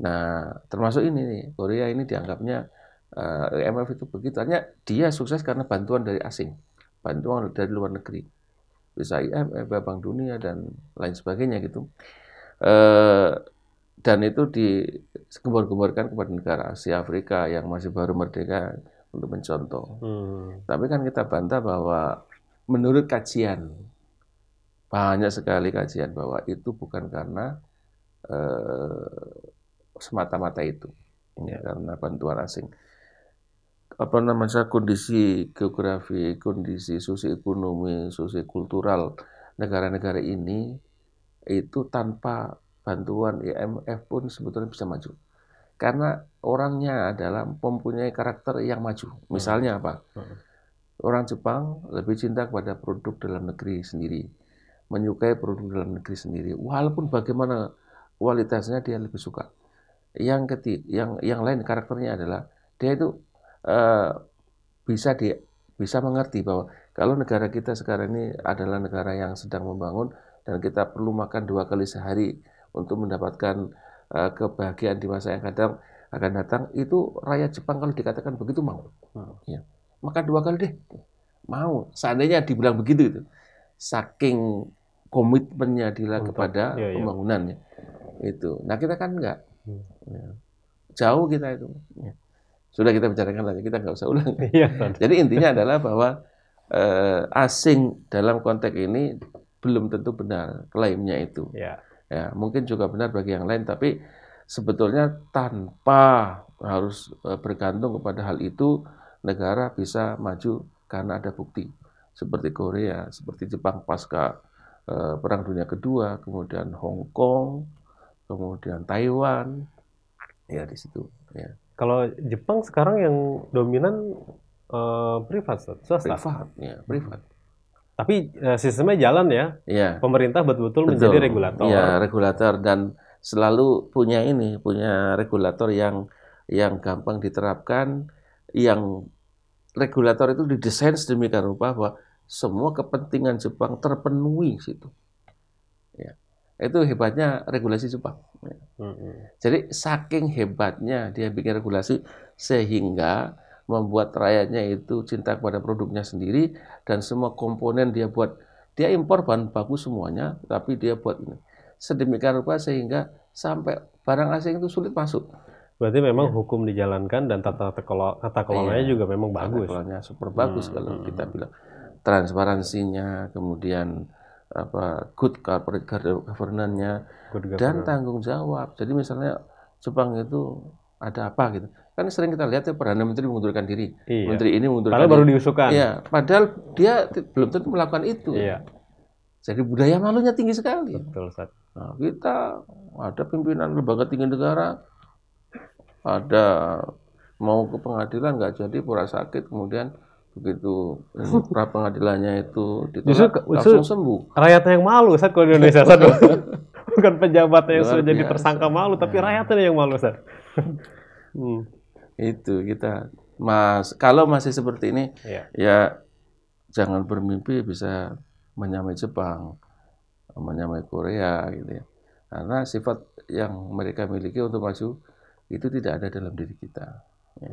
Nah, termasuk ini nih, Korea ini dianggapnya IMF itu begitu, hanya dia sukses karena bantuan dari asing, bantuan dari luar negeri, bisa IMF, Bank Dunia dan lain sebagainya gitu. Dan itu digembor-gemborkan kepada negara Asia Afrika yang masih baru merdeka untuk mencontoh. Tapi kan kita bantah bahwa menurut kajian, banyak sekali kajian bahwa itu bukan karena semata-mata itu, ya, karena bantuan asing. Kondisi geografi, kondisi sosioekonomi, sosiokultural negara-negara ini itu tanpa bantuan IMF pun sebetulnya bisa maju. Karena orangnya adalah mempunyai karakter yang maju. Misalnya apa? Orang Jepang lebih cinta kepada produk dalam negeri sendiri, menyukai produk dalam negeri sendiri, walaupun bagaimana kualitasnya dia lebih suka. Yang lain karakternya adalah dia itu bisa mengerti bahwa kalau negara kita sekarang ini adalah negara yang sedang membangun dan kita perlu makan 2 kali sehari untuk mendapatkan kebahagiaan di masa yang akan datang, itu rakyat Jepang kalau dikatakan begitu mau. Ya. Makan 2 kali deh, mau. Seandainya dibilang begitu itu, saking komitmennya dia kepada pembangunannya itu. Nah kita kan enggak, jauh kita itu. Ya. Sudah kita bicarakan lagi, kita nggak usah ulang. Jadi intinya adalah bahwa asing dalam konteks ini belum tentu benar klaimnya itu. Ya, mungkin juga benar bagi yang lain, tapi sebetulnya tanpa harus bergantung kepada hal itu, negara bisa maju karena ada bukti. Seperti Korea, seperti Jepang pasca Perang Dunia Kedua, kemudian Hong Kong, kemudian Taiwan, ya di situ. Ya. Kalau Jepang sekarang yang dominan privat, swasta. Privat. Tapi sistemnya jalan ya. Pemerintah betul-betul menjadi regulator. Iya, regulator, dan selalu punya regulator yang gampang diterapkan, yang regulator itu didesain sedemikian rupa bahwa semua kepentingan Jepang terpenuhi situ. Ya. Itu hebatnya regulasi Jepang. Jadi saking hebatnya dia bikin regulasi sehingga membuat rakyatnya itu cinta kepada produknya sendiri, dan semua komponen dia buat, dia impor bahan baku semuanya, tapi dia buat ini sedemikian rupa sehingga sampai barang asing itu sulit masuk. Berarti memang hukum dijalankan dan tata kelolanya juga memang bagus. Tata kelolanya super bagus kalau kita bilang. Transparansinya, kemudian good corporate governance-nya, dan tanggung jawab. Jadi misalnya Jepang itu ada apa gitu. Kan sering kita lihat ya, Perdana Menteri mengundurkan diri. Menteri ini mengundurkan diri. Padahal baru diusulkan. Iya, padahal dia belum tentu melakukan itu. Iya. Jadi budaya malunya tinggi sekali. Betul, Ustaz. Nah, kita ada pimpinan lembaga tinggi negara ada mau ke pengadilan nggak jadi pura sakit, kemudian begitu pra pengadilannya itu ditolak Justru langsung sembuh. rakyatnya yang malu Ustaz kalau di Indonesia Ustaz. Bukan pejabatnya yang Luar sudah jadi biasa. tersangka malu, tapi Nah, rakyatnya yang malu Ustaz. Hmm. itu kita kalau masih seperti ini Ya. ya jangan bermimpi bisa menyamai Jepang, menyamai Korea gitu ya. Karena sifat yang mereka miliki untuk maju itu tidak ada dalam diri kita. Ya.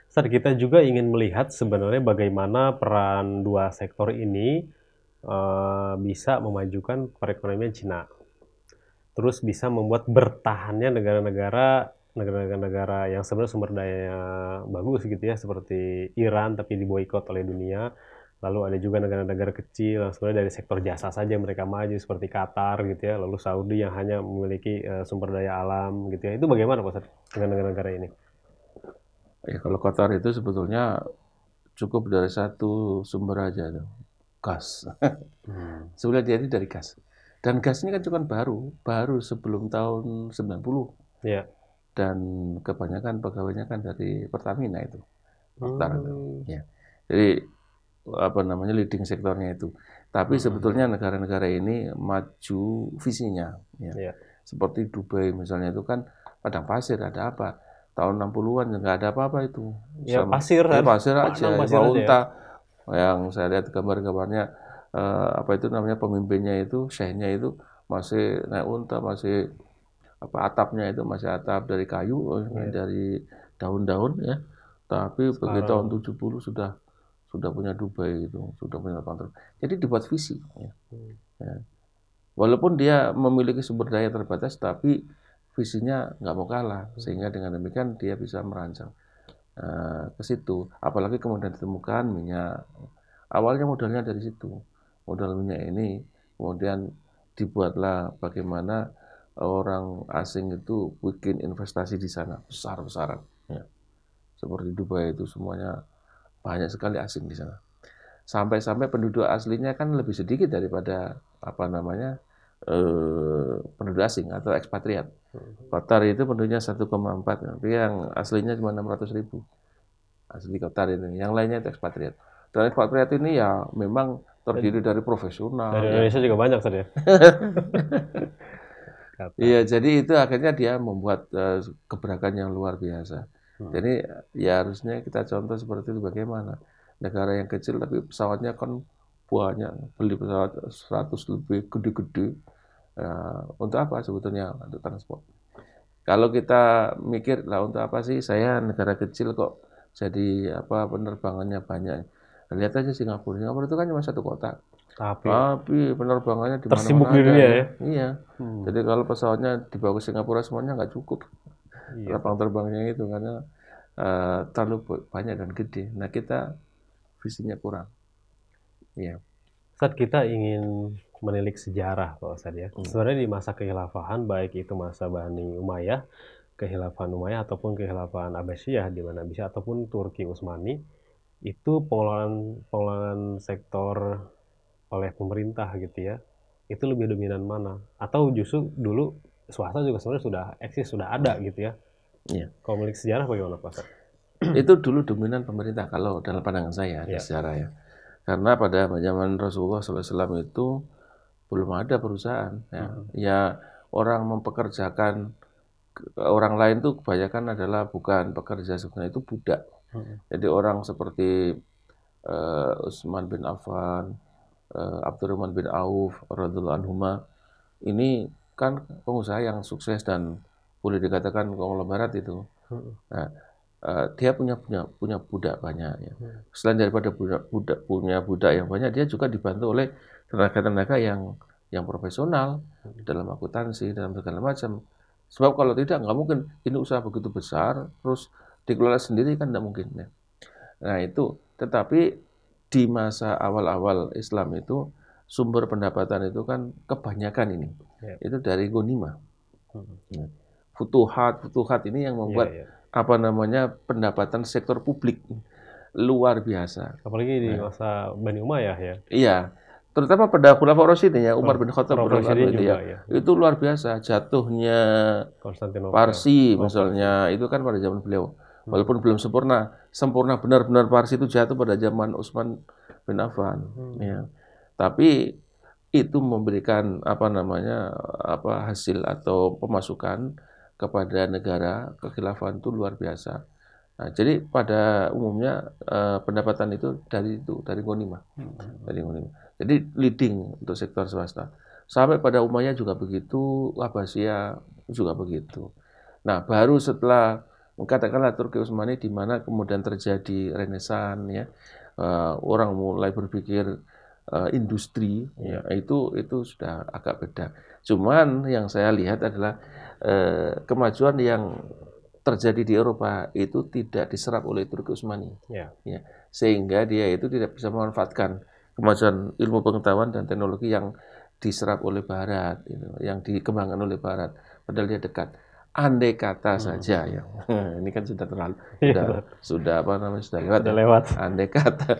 Ustaz, kita juga ingin melihat sebenarnya bagaimana peran dua sektor ini bisa memajukan perekonomian Cina. Terus bisa membuat bertahannya negara-negara yang sebenarnya sumber dayanya bagus gitu ya, seperti Iran tapi diboikot oleh dunia. Lalu ada juga negara-negara kecil yang sebenarnya dari sektor jasa saja mereka maju seperti Qatar gitu ya. Lalu Saudi yang hanya memiliki sumber daya alam gitu ya. Itu bagaimana Pak Ustadz dengan negara-negara ini? Ya, kalau Qatar itu sebetulnya cukup dari satu sumber aja, tuh, gas. Sebenarnya dia ini dari gas. Dan gas ini kan cuma baru sebelum tahun 90. Ya. Dan kebanyakan pegawainya kan dari Pertamina itu. Qatar itu. Hmm. Ya. Jadi apa namanya leading sektornya itu. Tapi sebetulnya negara-negara ini maju visinya. Ya. Ya. Seperti Dubai misalnya itu kan padang pasir, ada apa? Tahun 60-an nggak ada apa-apa itu. Ya pasir Ya, kan? pasir aja, Pasir aja ya. unta. Yang saya lihat gambar-gambarnya apa itu namanya pemimpinnya itu, syekhnya itu masih naik unta, masih apa atapnya itu masih atap dari kayu, dari daun-daun ya. Tapi begitu tahun 70 sudah punya Dubai itu, sudah punya lapangan terbang. Jadi dibuat visi. Ya. Ya. Walaupun dia memiliki sumber daya terbatas, tapi visinya nggak mau kalah. Sehingga dengan demikian dia bisa merancang ke situ. Apalagi kemudian ditemukan minyak. Awalnya modalnya dari situ. Modal minyak ini kemudian dibuatlah bagaimana orang asing itu bikin investasi di sana besar-besaran. Ya. Seperti Dubai itu semuanya banyak sekali asing di sana. Sampai-sampai penduduk aslinya kan lebih sedikit daripada apa namanya penduduk asing atau ekspatriat. Qatar itu penduduknya 1,4, tapi yang aslinya cuma 600.000 asli Qatar ini. Yang lainnya itu ekspatriat. Dan ekspatriat ini ya memang terdiri dari profesional. Dari Ya. Indonesia juga banyak tadi ya. Iya, jadi itu akhirnya dia membuat gebrakan yang luar biasa. Jadi ya harusnya kita contoh seperti itu bagaimana. Negara yang kecil tapi pesawatnya kan banyak, beli pesawat 100 lebih gede-gede. Untuk apa sebetulnya? Untuk transport. Kalau kita mikir lah untuk apa sih saya negara kecil kok jadi apa penerbangannya banyak. Lihat aja Singapura. Singapura itu kan cuma satu kota. Tapi penerbangannya di tersibuk mana-mana di ada dunia ya. ya. Iya. Jadi kalau pesawatnya dibawa ke Singapura semuanya nggak cukup. Iya. Lapang terbangnya itu karena terlalu banyak dan gede. Nah kita visinya kurang. Iya. Saat kita ingin menilik sejarah Pak Ustadz ya. Sebenarnya di masa kekhilafahan baik itu masa Bani Umayyah, kekhilafahan Umayyah ataupun kekhilafahan Abbasiyah di mana bisa ataupun Turki Utsmani itu pengelolaan sektor oleh pemerintah gitu ya. Itu lebih dominan mana? Atau justru dulu swasta juga sebenarnya sudah eksis, sudah ada gitu ya. Iya. Kalau menilik sejarah bagaimana Pak Ustadz? Itu dulu dominan pemerintah kalau dalam pandangan saya di sejarah ya. Karena pada zaman Rasulullah SAW itu belum ada perusahaan. Ya orang mempekerjakan orang lain tuh kebanyakan adalah bukan pekerja sebenarnya itu budak. Jadi orang seperti Utsman bin Affan, Abdurrahman bin Auf, radhiyallahu anhuma, ini kan pengusaha yang sukses dan boleh dikatakan konglomerat itu. Nah, dia punya budak banyak ya. Selain daripada punya budak yang banyak, dia juga dibantu oleh tenaga-tenaga yang profesional dalam akuntansi, dalam segala macam. Sebab kalau tidak nggak mungkin ini usaha begitu besar terus dikelola sendiri kan nggak mungkin ya. Nah itu, tetapi di masa awal-awal Islam itu sumber pendapatan itu kan kebanyakan ini itu dari ghanimah. Futuhat ini yang membuat apa namanya pendapatan sektor publik luar biasa. Apalagi di masa Bani Umayyah ya. Iya, terutama pada Khulafaur Rasyidin ya, Umar bin Khattab Presiden itu juga ya. Itu luar biasa jatuhnya Konstantinopel. Parsi misalnya, itu kan pada zaman beliau. Walaupun belum sempurna benar-benar Parsi itu jatuh pada zaman Utsman bin Affan. Ya. Tapi itu memberikan hasil atau pemasukan kepada negara kekhilafan itu luar biasa. Nah, jadi pada umumnya pendapatan itu dari ghanimah. Dari ghanimah. Jadi leading untuk sektor swasta. Sampai pada Umayyah juga begitu, Abbasiyah juga begitu. Nah, baru setelah katakanlah Turki Utsmani di mana kemudian terjadi renesan ya, orang mulai berpikir industri ya, itu sudah agak beda. Cuman yang saya lihat adalah kemajuan yang terjadi di Eropa itu tidak diserap oleh Turki Utsmani. Ya, sehingga dia itu tidak bisa memanfaatkan kemajuan ilmu pengetahuan dan teknologi yang diserap oleh Barat, yang dikembangkan oleh Barat, padahal dia dekat. Andai kata saja ya, ini kan sudah terlalu, sudah lewat. Andai kata,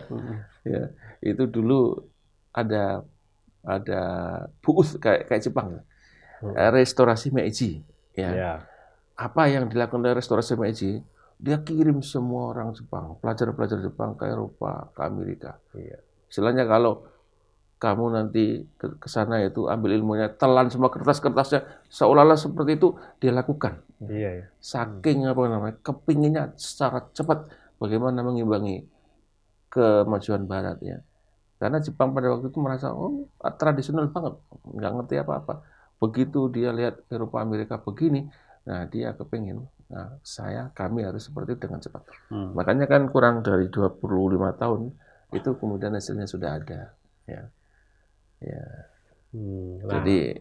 ya itu dulu ada booth kayak Jepang, restorasi Meiji, ya. Apa yang dilakukan oleh restorasi Meiji? Dia kirim semua orang Jepang, pelajar-pelajar Jepang ke Eropa, ke Amerika. Istilahnya kalau kamu nanti ke sana itu ambil ilmunya, telan semua kertas-kertasnya, seolah-olah seperti itu dia lakukan. Saking kepinginnya secara cepat bagaimana mengimbangi kemajuan Barat ya. Karena Jepang pada waktu itu merasa tradisional banget, nggak ngerti apa-apa. Begitu dia lihat Eropa Amerika begini, nah dia kepingin, kami harus seperti itu dengan cepat. Makanya kan kurang dari 25 tahun itu kemudian hasilnya sudah ada. Ya. Jadi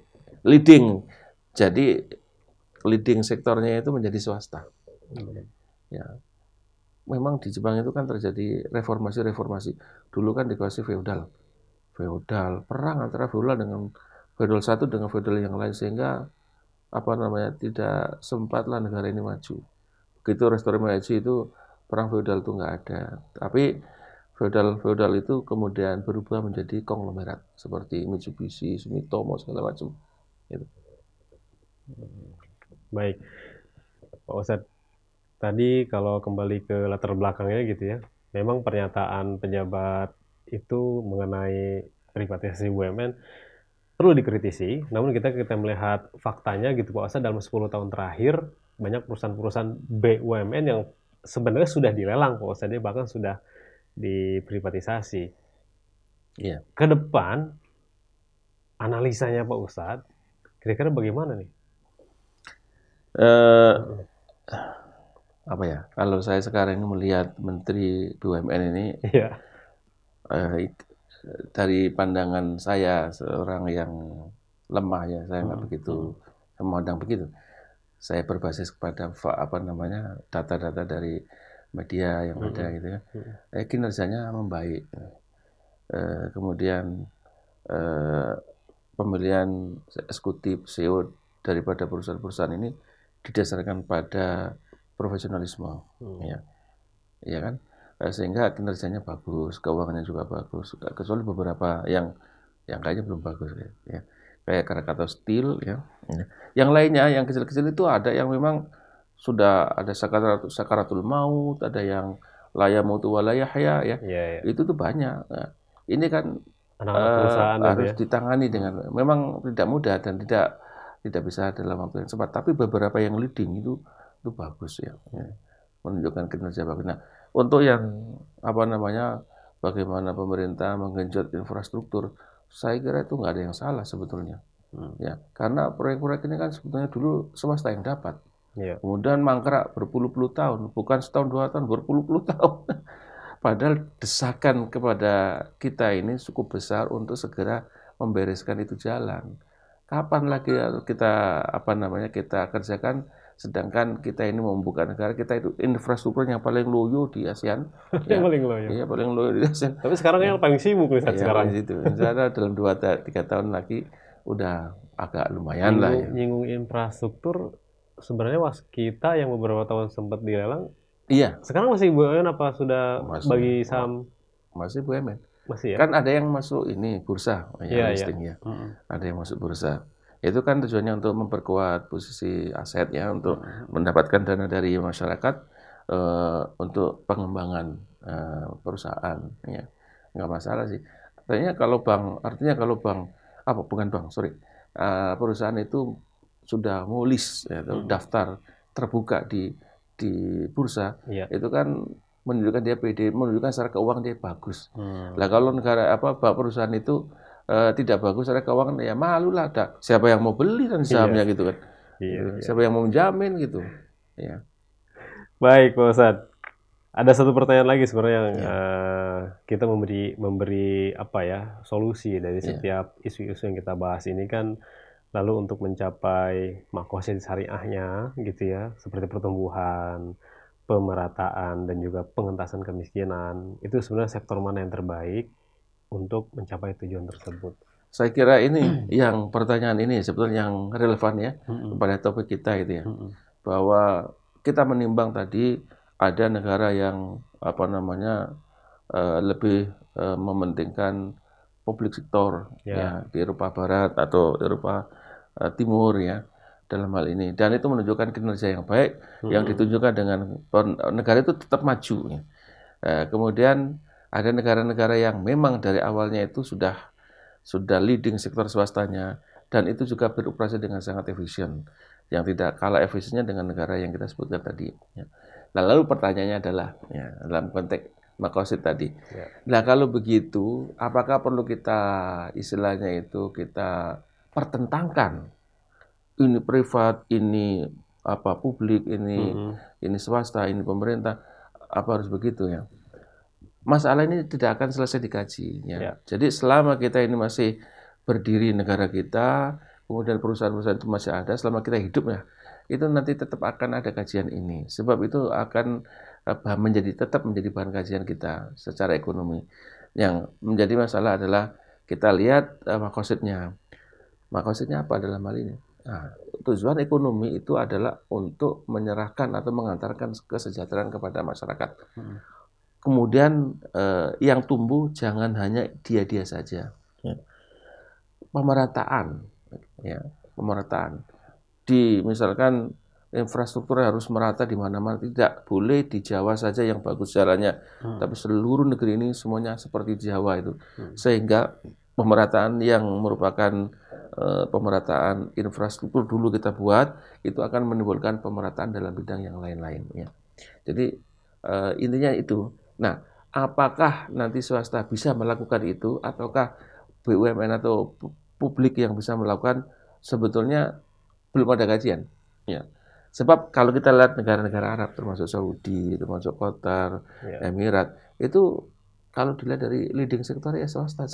leading sektornya itu menjadi swasta. Ya. Memang di Jepang itu kan terjadi reformasi. Dulu kan dikasih feodal, perang antara feodal dengan feodal satu dengan feodal yang lain sehingga tidak sempatlah negara ini maju. Begitu restorasi Meiji itu perang feodal itu nggak ada. Tapi feodal itu kemudian berubah menjadi konglomerat seperti Mitsubishi, Sumitomo segala macam. Gitu. Baik, Pak Ustadz. Tadi kalau kembali ke latar belakangnya gitu ya, memang pernyataan pejabat itu mengenai privatisasi BUMN perlu dikritisi, namun kita melihat faktanya gitu Pak Ustadz, dalam 10 tahun terakhir banyak perusahaan-perusahaan BUMN yang sebenarnya sudah dilelang Pak Ustadz, bahkan sudah diprivatisasi. Ke depan analisanya Pak Ustadz, kira-kira bagaimana nih? Kalau saya sekarang ini melihat Menteri BUMN ini, dari pandangan saya seorang yang lemah ya, saya nggak begitu memandang begitu. Saya berbasis kepada data-data dari media yang ada gitu ya. Kinerjanya membaik. Kemudian pemilihan eksekutif CEO daripada perusahaan-perusahaan ini didasarkan pada profesionalisme, ya kan, sehingga kinerjanya bagus, keuangannya juga bagus, kecuali beberapa yang kayaknya belum bagus, ya, kayak Krakatau Steel, ya. Yang lainnya, yang kecil-kecil itu ada yang memang sudah ada sakaratul maut, ada yang laya mautu walayahya, ya, itu tuh banyak. Nah, ini kan harus ditangani dengan, memang tidak mudah dan tidak bisa dalam waktu yang cepat, tapi beberapa yang leading itu bagus ya, menunjukkan kinerja bagus. Nah, untuk yang bagaimana pemerintah menggenjot infrastruktur, saya kira itu nggak ada yang salah sebetulnya, ya, karena proyek-proyek ini kan sebetulnya dulu swasta yang dapat, kemudian mangkrak berpuluh-puluh tahun, bukan setahun 2 tahun, berpuluh-puluh tahun. Padahal desakan kepada kita ini cukup besar untuk segera membereskan itu jalan. Kapan lagi kita kita kerjakan, sedangkan kita ini membuka negara kita itu infrastruktur yang paling loyo di ASEAN. Paling loyo. Iya, paling loyo di ASEAN. Tapi sekarang yang paling sibuk nih sekarang. Itu. Misalnya dalam 2-3 tahun lagi udah agak lumayan lah. Nyinggung infrastruktur, sebenarnya kita yang beberapa tahun sempat dilelang. Iya. Sekarang masih BUMN apa sudah bagi saham? Masih BUMN. Masih ya? Kan ada yang masuk ini bursa, Iya, yang iya. listing ya. Ada yang masuk bursa. Itu kan tujuannya untuk memperkuat posisi aset ya, untuk mendapatkan dana dari masyarakat untuk pengembangan perusahaan ya. Nggak masalah sih. Artinya kalau bank apa bukan bank, sorry. Perusahaan itu sudah mulis ya, atau daftar terbuka di bursa, Iya. itu kan menunjukkan dia pede, menunjukkan secara keuangan dia bagus. Lah kalau perusahaan itu tidak bagus secara keuangan, ya malu lah. Siapa yang mau beli kan Iya. sahamnya gitu kan? Iya, Gitu. iya. Siapa yang mau menjamin gitu? Ya. Baik, Pak Ustadz. Ada satu pertanyaan lagi sebenarnya yang Ya. kita memberi apa ya, solusi dari Ya. setiap isu-isu yang kita bahas ini kan, lalu untuk mencapai makosid syariahnya gitu ya, seperti pertumbuhan, pemerataan, dan juga pengentasan kemiskinan, itu sebenarnya sektor mana yang terbaik untuk mencapai tujuan tersebut? Saya kira ini yang pertanyaan ini sebetulnya yang relevan ya kepada topik kita itu ya. Bahwa kita menimbang tadi ada negara yang lebih mementingkan public sektor ya di Eropa Barat atau Eropa Timur ya dalam hal ini, dan itu menunjukkan kinerja yang baik yang ditunjukkan dengan negara itu tetap maju ya. Kemudian ada negara-negara yang memang dari awalnya itu sudah leading sektor swastanya, dan itu juga beroperasi dengan sangat efisien, yang tidak kalah efisiennya dengan negara yang kita sebutkan tadi ya. Nah, lalu pertanyaannya adalah ya, dalam konteks makosid tadi. Nah, kalau begitu, apakah perlu kita istilahnya itu kita pertentangkan ini privat, ini publik, ini swasta, ini pemerintah, apa harus begitu ya? Masalah ini tidak akan selesai dikaji ya. Jadi selama kita ini masih berdiri negara kita, kemudian perusahaan-perusahaan itu masih ada, selama kita hidup ya, itu nanti tetap akan ada kajian ini. Sebab itu akan tetap menjadi bahan kajian kita secara ekonomi. Yang menjadi masalah adalah kita lihat makosidnya. Makosidnya apa dalam hal ini? Nah, tujuan ekonomi itu adalah untuk menyerahkan atau mengantarkan kesejahteraan kepada masyarakat. Kemudian yang tumbuh jangan hanya dia saja. Pemerataan, ya, pemerataan. Misalkan infrastruktur harus merata di mana-mana, tidak boleh di Jawa saja yang bagus jalannya, tapi seluruh negeri ini semuanya seperti di Jawa itu, sehingga pemerataan yang merupakan pemerataan infrastruktur dulu kita buat, itu akan menimbulkan pemerataan dalam bidang yang lain-lain. Ya. Jadi intinya itu. Nah, apakah nanti swasta bisa melakukan itu, ataukah BUMN atau publik yang bisa melakukan? Sebetulnya belum ada kajian. Ya. Sebab kalau kita lihat negara-negara Arab, termasuk Saudi, termasuk Qatar, Emirat, itu kalau dilihat dari leading sektor ya swasta.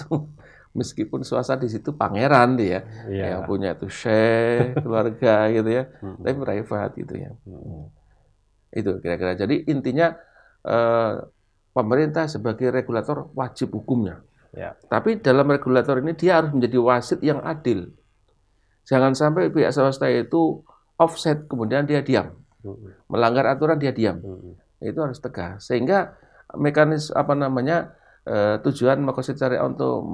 Meskipun swasta di situ pangeran dia, yang punya itu sheikh, keluarga gitu ya, tapi private gitu ya. Itu kira-kira. Jadi intinya pemerintah sebagai regulator wajib hukumnya. Tapi dalam regulator ini dia harus menjadi wasit yang adil. Jangan sampai pihak swasta itu offset kemudian dia diam. Melanggar aturan dia diam. Itu harus tegas. Sehingga mekanisme tujuan makosid syariah untuk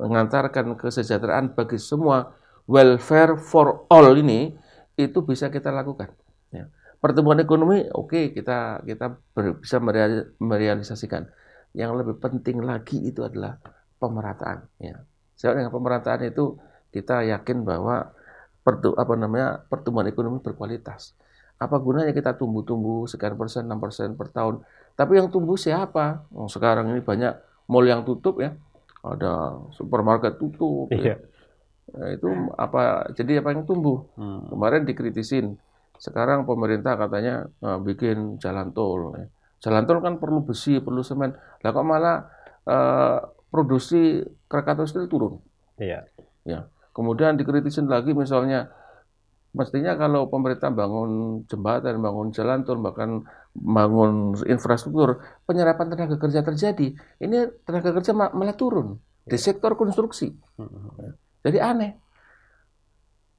mengantarkan kesejahteraan bagi semua, welfare for all ini itu bisa kita lakukan. Ya. Pertumbuhan ekonomi kita bisa merealisasikan. Yang lebih penting lagi itu adalah pemerataan. Ya. Sebab dengan pemerataan itu kita yakin bahwa pertumbuhan ekonomi berkualitas. Apa gunanya kita tumbuh sekian persen, 6% per tahun, tapi yang tumbuh siapa? Sekarang ini banyak mall yang tutup ya, ada supermarket tutup. Ya. Nah, itu jadi apa yang tumbuh? Kemarin dikritisin. Sekarang pemerintah katanya bikin jalan tol. Ya. Jalan tol kan perlu besi, perlu semen. Lah kok malah produksi Krakatau Steel turun. Iya. Ya. Kemudian dikritisin lagi misalnya, mestinya kalau pemerintah bangun jembatan, bangun jalan tol, bahkan bangun infrastruktur, penyerapan tenaga kerja terjadi. Ini tenaga kerja malah turun di sektor konstruksi. Jadi aneh.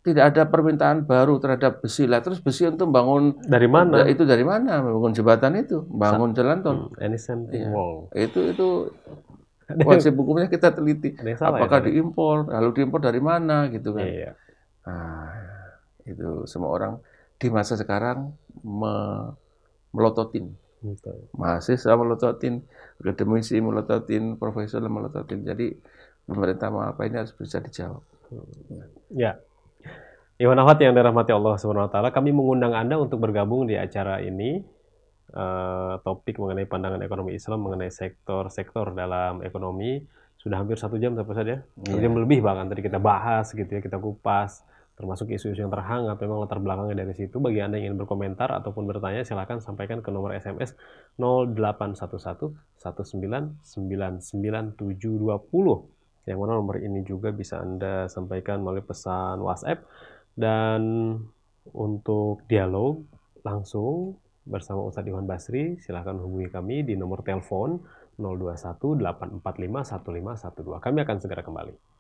Tidak ada permintaan baru terhadap besi lah. Terus besi untuk bangun dari mana? Itu dari mana? Bangun jembatan itu, bangun jalan tol. Anything wrong. Itu Wajib hukumnya kita teliti. Ada yang salah ya, Apakah Ustaz? diimpor? Lalu diimpor dari mana gitu kan? Iya, Nah, itu semua orang di masa sekarang melototin. betul. Mahasiswa melototin, akademisi melototin, profesor melototin. Jadi pemerintah mau apa ini harus bisa dijawab. Ya, Iwan Ahwat yang dirahmati Allah Subhanahu wa taala, kami mengundang Anda untuk bergabung di acara ini. Topik mengenai pandangan ekonomi Islam mengenai sektor-sektor dalam ekonomi sudah hampir 1 jam sampai saja, 1 jam lebih bahkan tadi kita bahas gitu ya, kita kupas termasuk isu-isu yang terhangat, memang latar belakangnya dari situ. Bagi Anda yang ingin berkomentar ataupun bertanya, silakan sampaikan ke nomor SMS 0811 1999 yang mana nomor ini juga bisa Anda sampaikan melalui pesan WhatsApp. Dan untuk dialog langsung bersama Ustadz Iwan Basri, silahkan hubungi kami di nomor telepon 021 845 1512. Kami akan segera kembali.